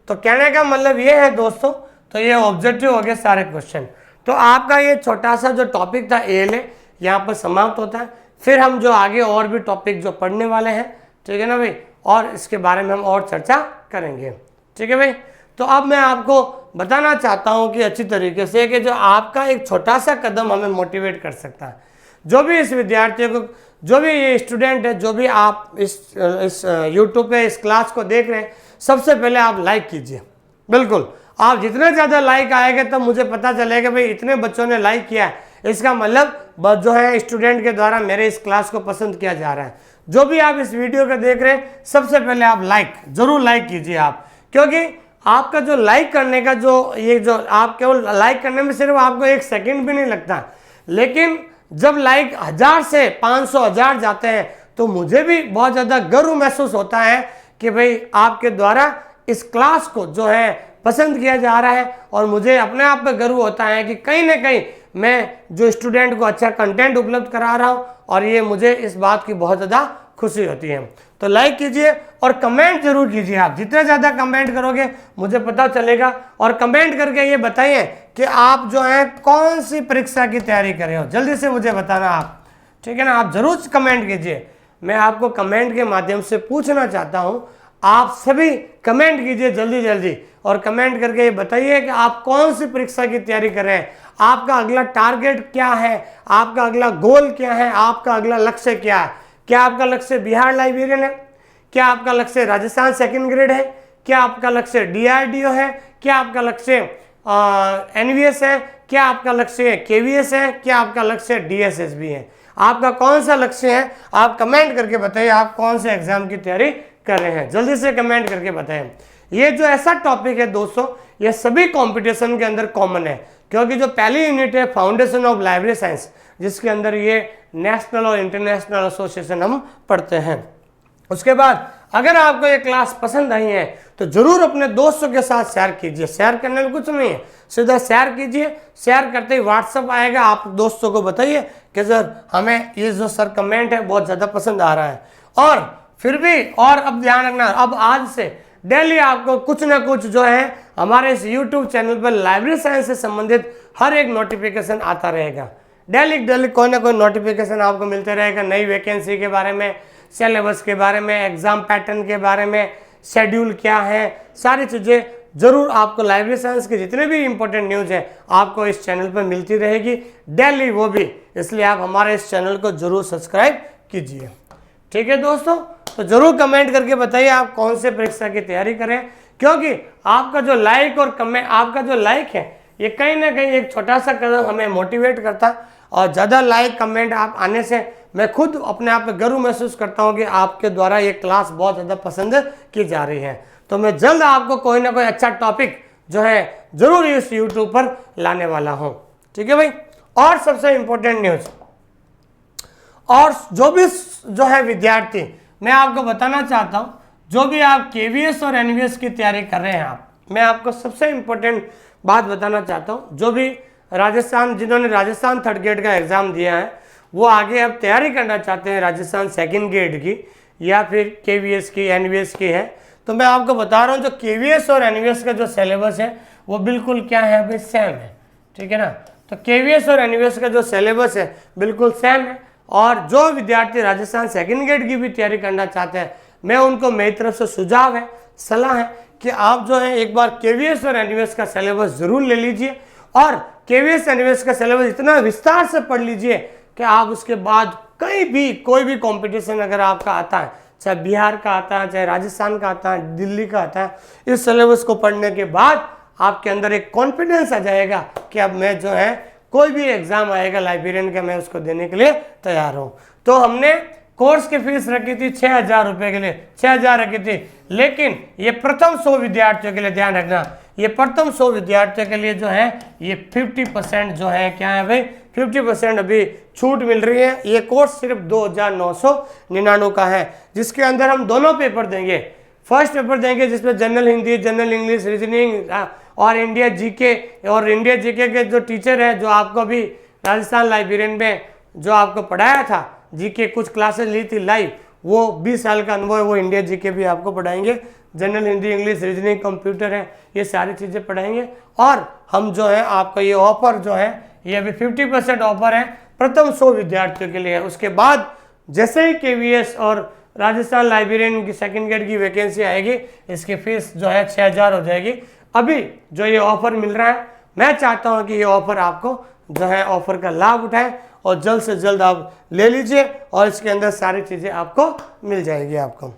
तो कहने का मतलब ये है दोस्तों, तो ये ऑब्जेक्टिव हो गए सारे क्वेश्चन। तो आपका ये छोटा सा जो टॉपिक था ALA यहाँ पर समाप्त होता है। फिर हम जो आगे और भी टॉपिक जो पढ़ने वाले हैं, ठीक है ना भाई, और इसके बारे में हम और चर्चा करेंगे, ठीक है भाई। तो अब मैं आपको बताना चाहता हूँ कि अच्छी तरीके से कि जो आपका एक छोटा सा कदम हमें मोटिवेट कर सकता है। जो भी इस विद्यार्थियों को, जो भी ये स्टूडेंट है, जो भी आप इस यूट्यूब पे इस क्लास को देख रहे हैं, सबसे पहले आप लाइक कीजिए। बिल्कुल, आप जितने ज़्यादा लाइक आएंगे तब मुझे पता चलेगा भाई इतने बच्चों ने लाइक किया है, इसका मतलब जो है स्टूडेंट के द्वारा मेरे इस क्लास को पसंद किया जा रहा है। जो भी आप इस वीडियो को देख रहे हैं, सबसे पहले आप जरूर लाइक कीजिए आप, क्योंकि आपका जो लाइक करने का जो आप केवल लाइक करने में सिर्फ आपको 1 सेकंड भी नहीं लगता, लेकिन जब लाइक 1000 से 500 1000 जाते हैं तो मुझे भी बहुत ज़्यादा गर्व महसूस होता है कि भाई आपके द्वारा इस क्लास को जो है पसंद किया जा रहा है, और मुझे अपने आप पे गर्व होता है कि कहीं ना कहीं मैं जो स्टूडेंट को अच्छा कंटेंट उपलब्ध करा रहा हूँ, और ये मुझे इस बात की बहुत ज़्यादा खुशी होती है। तो लाइक कीजिए और कमेंट जरूर कीजिए। आप जितने ज़्यादा कमेंट करोगे मुझे पता चलेगा, और कमेंट करके ये बताइए कि आप जो है कौन सी परीक्षा की तैयारी कर रहे हो, जल्दी से मुझे बताना आप, ठीक है ना। आप जरूर कमेंट कीजिए, मैं आपको कमेंट के माध्यम से पूछना चाहता हूँ, आप सभी कमेंट कीजिए जल्दी जल्दी, और कमेंट करके ये बताइए कि आप कौन सी परीक्षा की तैयारी कर रहे हैं, आपका अगला टारगेट क्या है, आपका अगला गोल क्या है, आपका अगला लक्ष्य क्या है। क्या आपका लक्ष्य बिहार लाइब्रेरियन है? क्या आपका लक्ष्य राजस्थान 2nd ग्रेड है? क्या आपका लक्ष्य DRDO है? क्या आपका लक्ष्य NVS है? क्या आपका लक्ष्य KVS है? क्या आपका लक्ष्य DSSB है? आपका कौन सा लक्ष्य है? आप कमेंट करके बताइए आप कौन से एग्जाम की तैयारी कर रहे हैं, जल्दी से कमेंट करके बताएं। ये जो ऐसा टॉपिक है दोस्तों, ये सभी कंपटीशन के अंदर कॉमन है, क्योंकि जो पहली यूनिट है फाउंडेशन ऑफ लाइब्रेरी साइंस, जिसके अंदर ये नेशनल और इंटरनेशनल एसोसिएशन हम पढ़ते हैं। उसके बाद अगर आपको ये क्लास पसंद आई है तो जरूर अपने दोस्तों के साथ शेयर कीजिए। शेयर करने में कुछ नहीं है, सीधा शेयर कीजिए। शेयर करते ही व्हाट्सएप आएगा, आप दोस्तों को बताइए कि सर हमें ये जो सर कमेंट है बहुत ज़्यादा पसंद आ रहा है। और फिर भी, और अब ध्यान रखना, अब आज से डेली आपको कुछ ना कुछ जो है हमारे इस यूट्यूब चैनल पर लाइब्रेरी साइंस से संबंधित हर एक नोटिफिकेशन आता रहेगा। डेली कोई ना कोई नोटिफिकेशन आपको मिलते रहेगा, नई वैकेंसी के बारे में, सिलेबस के बारे में, एग्जाम पैटर्न के बारे में, शेड्यूल क्या है, सारी चीज़ें जरूर आपको लाइब्रेरी साइंस के जितने भी इंपॉर्टेंट न्यूज़ है आपको इस चैनल पर मिलती रहेगी डेली, वो भी इसलिए आप हमारे इस चैनल को जरूर सब्सक्राइब कीजिए। ठीक है दोस्तों, तो जरूर कमेंट करके बताइए आप कौन से परीक्षा की तैयारी करें, क्योंकि आपका जो लाइक और कमेंट, आपका जो लाइक है ये कहीं ना कहीं एक छोटा सा कदम हमें मोटिवेट करता है, और ज़्यादा लाइक कमेंट आप आने से मैं खुद अपने आप पे गर्व महसूस करता हूँ कि आपके द्वारा ये क्लास बहुत ज़्यादा पसंद की जा रही है। तो मैं जल्द आपको कोई ना कोई अच्छा टॉपिक जो है जरूर इस यूट्यूब पर लाने वाला हूँ। ठीक है भाई, और सबसे इम्पोर्टेंट न्यूज़, और जो भी जो है विद्यार्थी, मैं आपको बताना चाहता हूँ, जो भी आप KVS और NVS की तैयारी कर रहे हैं आप, मैं आपको सबसे इम्पोर्टेंट बात बताना चाहता हूँ, जो भी राजस्थान, जिन्होंने राजस्थान 3rd ग्रेड का एग्ज़ाम दिया है वो आगे अब तैयारी करना चाहते हैं राजस्थान सेकंड ग्रेड की या फिर केवीएस की, एनवीएस की है, तो मैं आपको बता रहा हूँ जो केवीएस और एनवीएस का जो सिलेबस है वो बिल्कुल क्या है भाई, सेम है। ठीक है ना। तो केवीएस और एनवीएस का जो सिलेबस है बिल्कुल सेम है। और जो विद्यार्थी राजस्थान सेकंड ग्रेड की भी तैयारी करना चाहते हैं, मैं उनको मेरी तरफ से सुझाव है, सलाह है कि आप जो है एक बार केवीएस और एनवीएस का सिलेबस जरूर ले लीजिए और केवीएस एनवीएस का सिलेबस इतना विस्तार से पढ़ लीजिए कि आप उसके बाद कहीं भी कोई भी कंपटीशन अगर आपका आता है, चाहे बिहार का आता है, चाहे राजस्थान का आता है, दिल्ली का आता है, इस सिलेबस को पढ़ने के बाद आपके अंदर एक कॉन्फिडेंस आ जाएगा कि अब मैं जो है कोई भी एग्जाम आएगा लाइब्रेरियन का, मैं उसको देने के लिए तैयार हूँ। तो हमने कोर्स की फीस रखी थी 6,000 रुपये के लिए, 6,000 रखी थी, लेकिन ये प्रथम 100 विद्यार्थियों के लिए ध्यान रखना, ये प्रथम 100 विद्यार्थियों के लिए जो है ये 50% जो है क्या है भाई, 50% अभी छूट मिल रही है। ये कोर्स सिर्फ 2,999 का है, जिसके अंदर हम दोनों पेपर देंगे। फर्स्ट पेपर देंगे जिसमें general Hindi, general English, reasoning और इंडिया जीके, और इंडिया जीके के जो टीचर है जो आपको अभी राजस्थान लाइब्रेरियन में जो आपको पढ़ाया था, जीके कुछ क्लासेस ली थी लाइव, वो 20 साल का अनुभव है, वो इंडिया जीके भी आपको पढ़ाएंगे। General Hindi, English, reasoning, computer है, ये सारी चीज़ें पढ़ाएंगे। और हम जो है आपका ये ऑफर जो है ये अभी 50% ऑफर है, प्रथम 100 विद्यार्थियों के लिए है। उसके बाद जैसे ही केवीएस और राजस्थान लाइब्रेरियन की सेकंड ग्रेड की वैकेंसी आएगी, इसकी फीस जो है 6,000 हो जाएगी। अभी जो ये ऑफर मिल रहा है, मैं चाहता हूँ कि ये ऑफर आपको जो है ऑफर का लाभ उठाएं और जल्द से जल्द आप ले लीजिए और इसके अंदर सारी चीज़ें आपको मिल जाएगी आपको।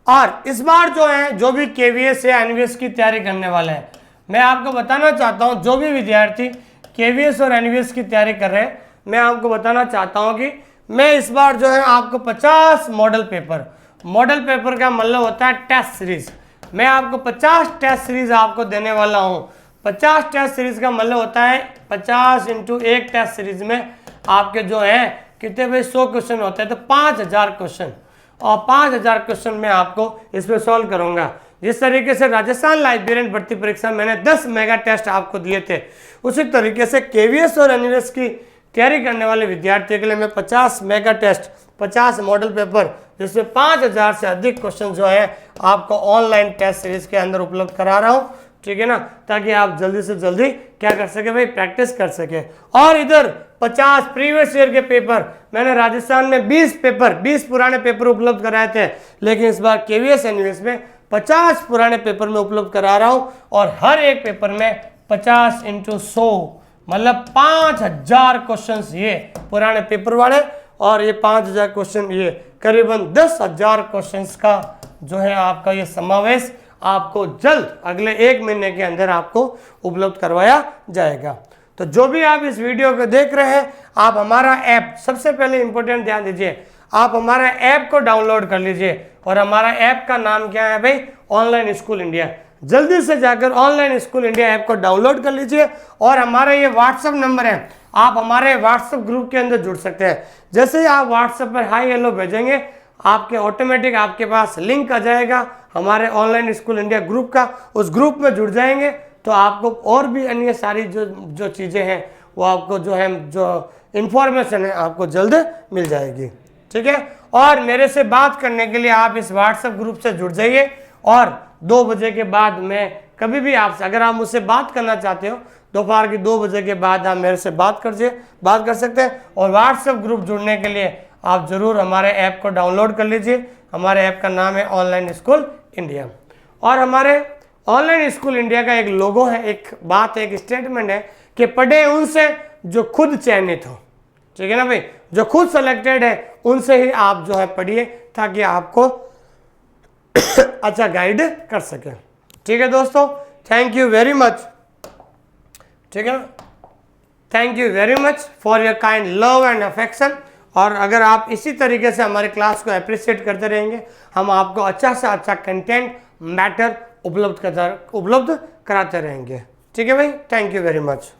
और इस बार जो है जो भी केवीएस या एनवीएस की तैयारी करने वाले हैं, मैं आपको बताना चाहता हूं, जो भी विद्यार्थी केवीएस और एनवीएस की तैयारी कर रहे हैं, मैं आपको बताना चाहता हूं कि मैं इस बार जो है आपको 50 मॉडल पेपर का मतलब होता है टेस्ट सीरीज, मैं आपको 50 टेस्ट सीरीज आपको देने वाला हूं। 50 टेस्ट सीरीज का मतलब होता है 50 × 1 टेस्ट सीरीज में आपके जो है कितने भाई 100 क्वेश्चन होते हैं, तो 5,000 क्वेश्चन, और 5,000 क्वेश्चन मैं आपको इसमें सॉल्व करूंगा। जिस तरीके से राजस्थान लाइब्रेरियन भर्ती परीक्षा मैंने 10 मेगा टेस्ट आपको दिए थे, उसी तरीके से केवीएस और एनवीएस की तैयारी करने वाले विद्यार्थियों के लिए मैं 50 मेगा टेस्ट, 50 मॉडल पेपर, जिसमें 5,000 से अधिक क्वेश्चन जो है आपको ऑनलाइन टेस्ट सीरीज के अंदर उपलब्ध करा रहा हूँ। ठीक है ना, ताकि आप जल्दी से जल्दी क्या कर सके भाई, प्रैक्टिस कर सके। और इधर 50 प्रीवियस ईयर के पेपर, मैंने राजस्थान में 20 पुराने पेपर उपलब्ध कराए थे, लेकिन इस बार केवीएस एनवीएस में 50 पुराने पेपर में उपलब्ध करा रहा हूँ। और हर एक पेपर में 50 × 100 मतलब 5,000 क्वेश्चन ये पुराने पेपर वाले, और ये 5,000 क्वेश्चन ये करीबन 10,000 क्वेश्चन का जो है आपका ये समावेश आपको जल्द अगले 1 महीने के अंदर आपको उपलब्ध करवाया जाएगा। तो जो भी आप इस वीडियो को देख रहे हैं, आप हमारा ऐप, सबसे पहले इंपॉर्टेंट ध्यान दीजिए, आप हमारा ऐप को डाउनलोड कर लीजिए। और हमारा ऐप का नाम क्या है भाई, ऑनलाइन स्कूल इंडिया। जल्दी से जाकर ऑनलाइन स्कूल इंडिया ऐप को डाउनलोड कर लीजिए। और हमारा ये व्हाट्सएप नंबर है, आप हमारे व्हाट्सएप ग्रुप के अंदर जुड़ सकते हैं। जैसे ही आप व्हाट्सएप पर हाई हेलो भेजेंगे, आपके ऑटोमेटिक आपके पास लिंक आ जाएगा हमारे ऑनलाइन स्कूल इंडिया ग्रुप का, उस ग्रुप में जुड़ जाएंगे तो आपको और भी अन्य सारी जो चीज़ें हैं वो आपको जो है जो इन्फॉर्मेशन है आपको जल्द मिल जाएगी। ठीक है, और मेरे से बात करने के लिए आप इस व्हाट्सएप ग्रुप से जुड़ जाइए। और 2 बजे के बाद मैं कभी भी आपसे, अगर आप मुझसे बात करना चाहते हो, दोपहर के 2 बजे के बाद आप मेरे से बात कर सकते हैं। और व्हाट्सएप ग्रुप जुड़ने के लिए आप ज़रूर हमारे ऐप को डाउनलोड कर लीजिए। हमारे ऐप का नाम है ऑनलाइन स्कूल इंडिया। और हमारे ऑनलाइन स्कूल इंडिया का एक लोगो है, एक बात है, एक स्टेटमेंट है कि पढ़े उनसे जो खुद चयनित हो। ठीक है ना भाई, जो खुद सेलेक्टेड है उनसे ही आप जो है पढ़िए, ताकि आपको अच्छा गाइड कर सके। ठीक है दोस्तों, थैंक यू वेरी मच। ठीक है, thank you very much for your kind love and affection. और अगर आप इसी तरीके से हमारे क्लास को अप्रिशिएट करते रहेंगे, हम आपको अच्छा से अच्छा कंटेंट मैटर उपलब्ध कराते रहेंगे। ठीक है भाई, थैंक यू वेरी मच।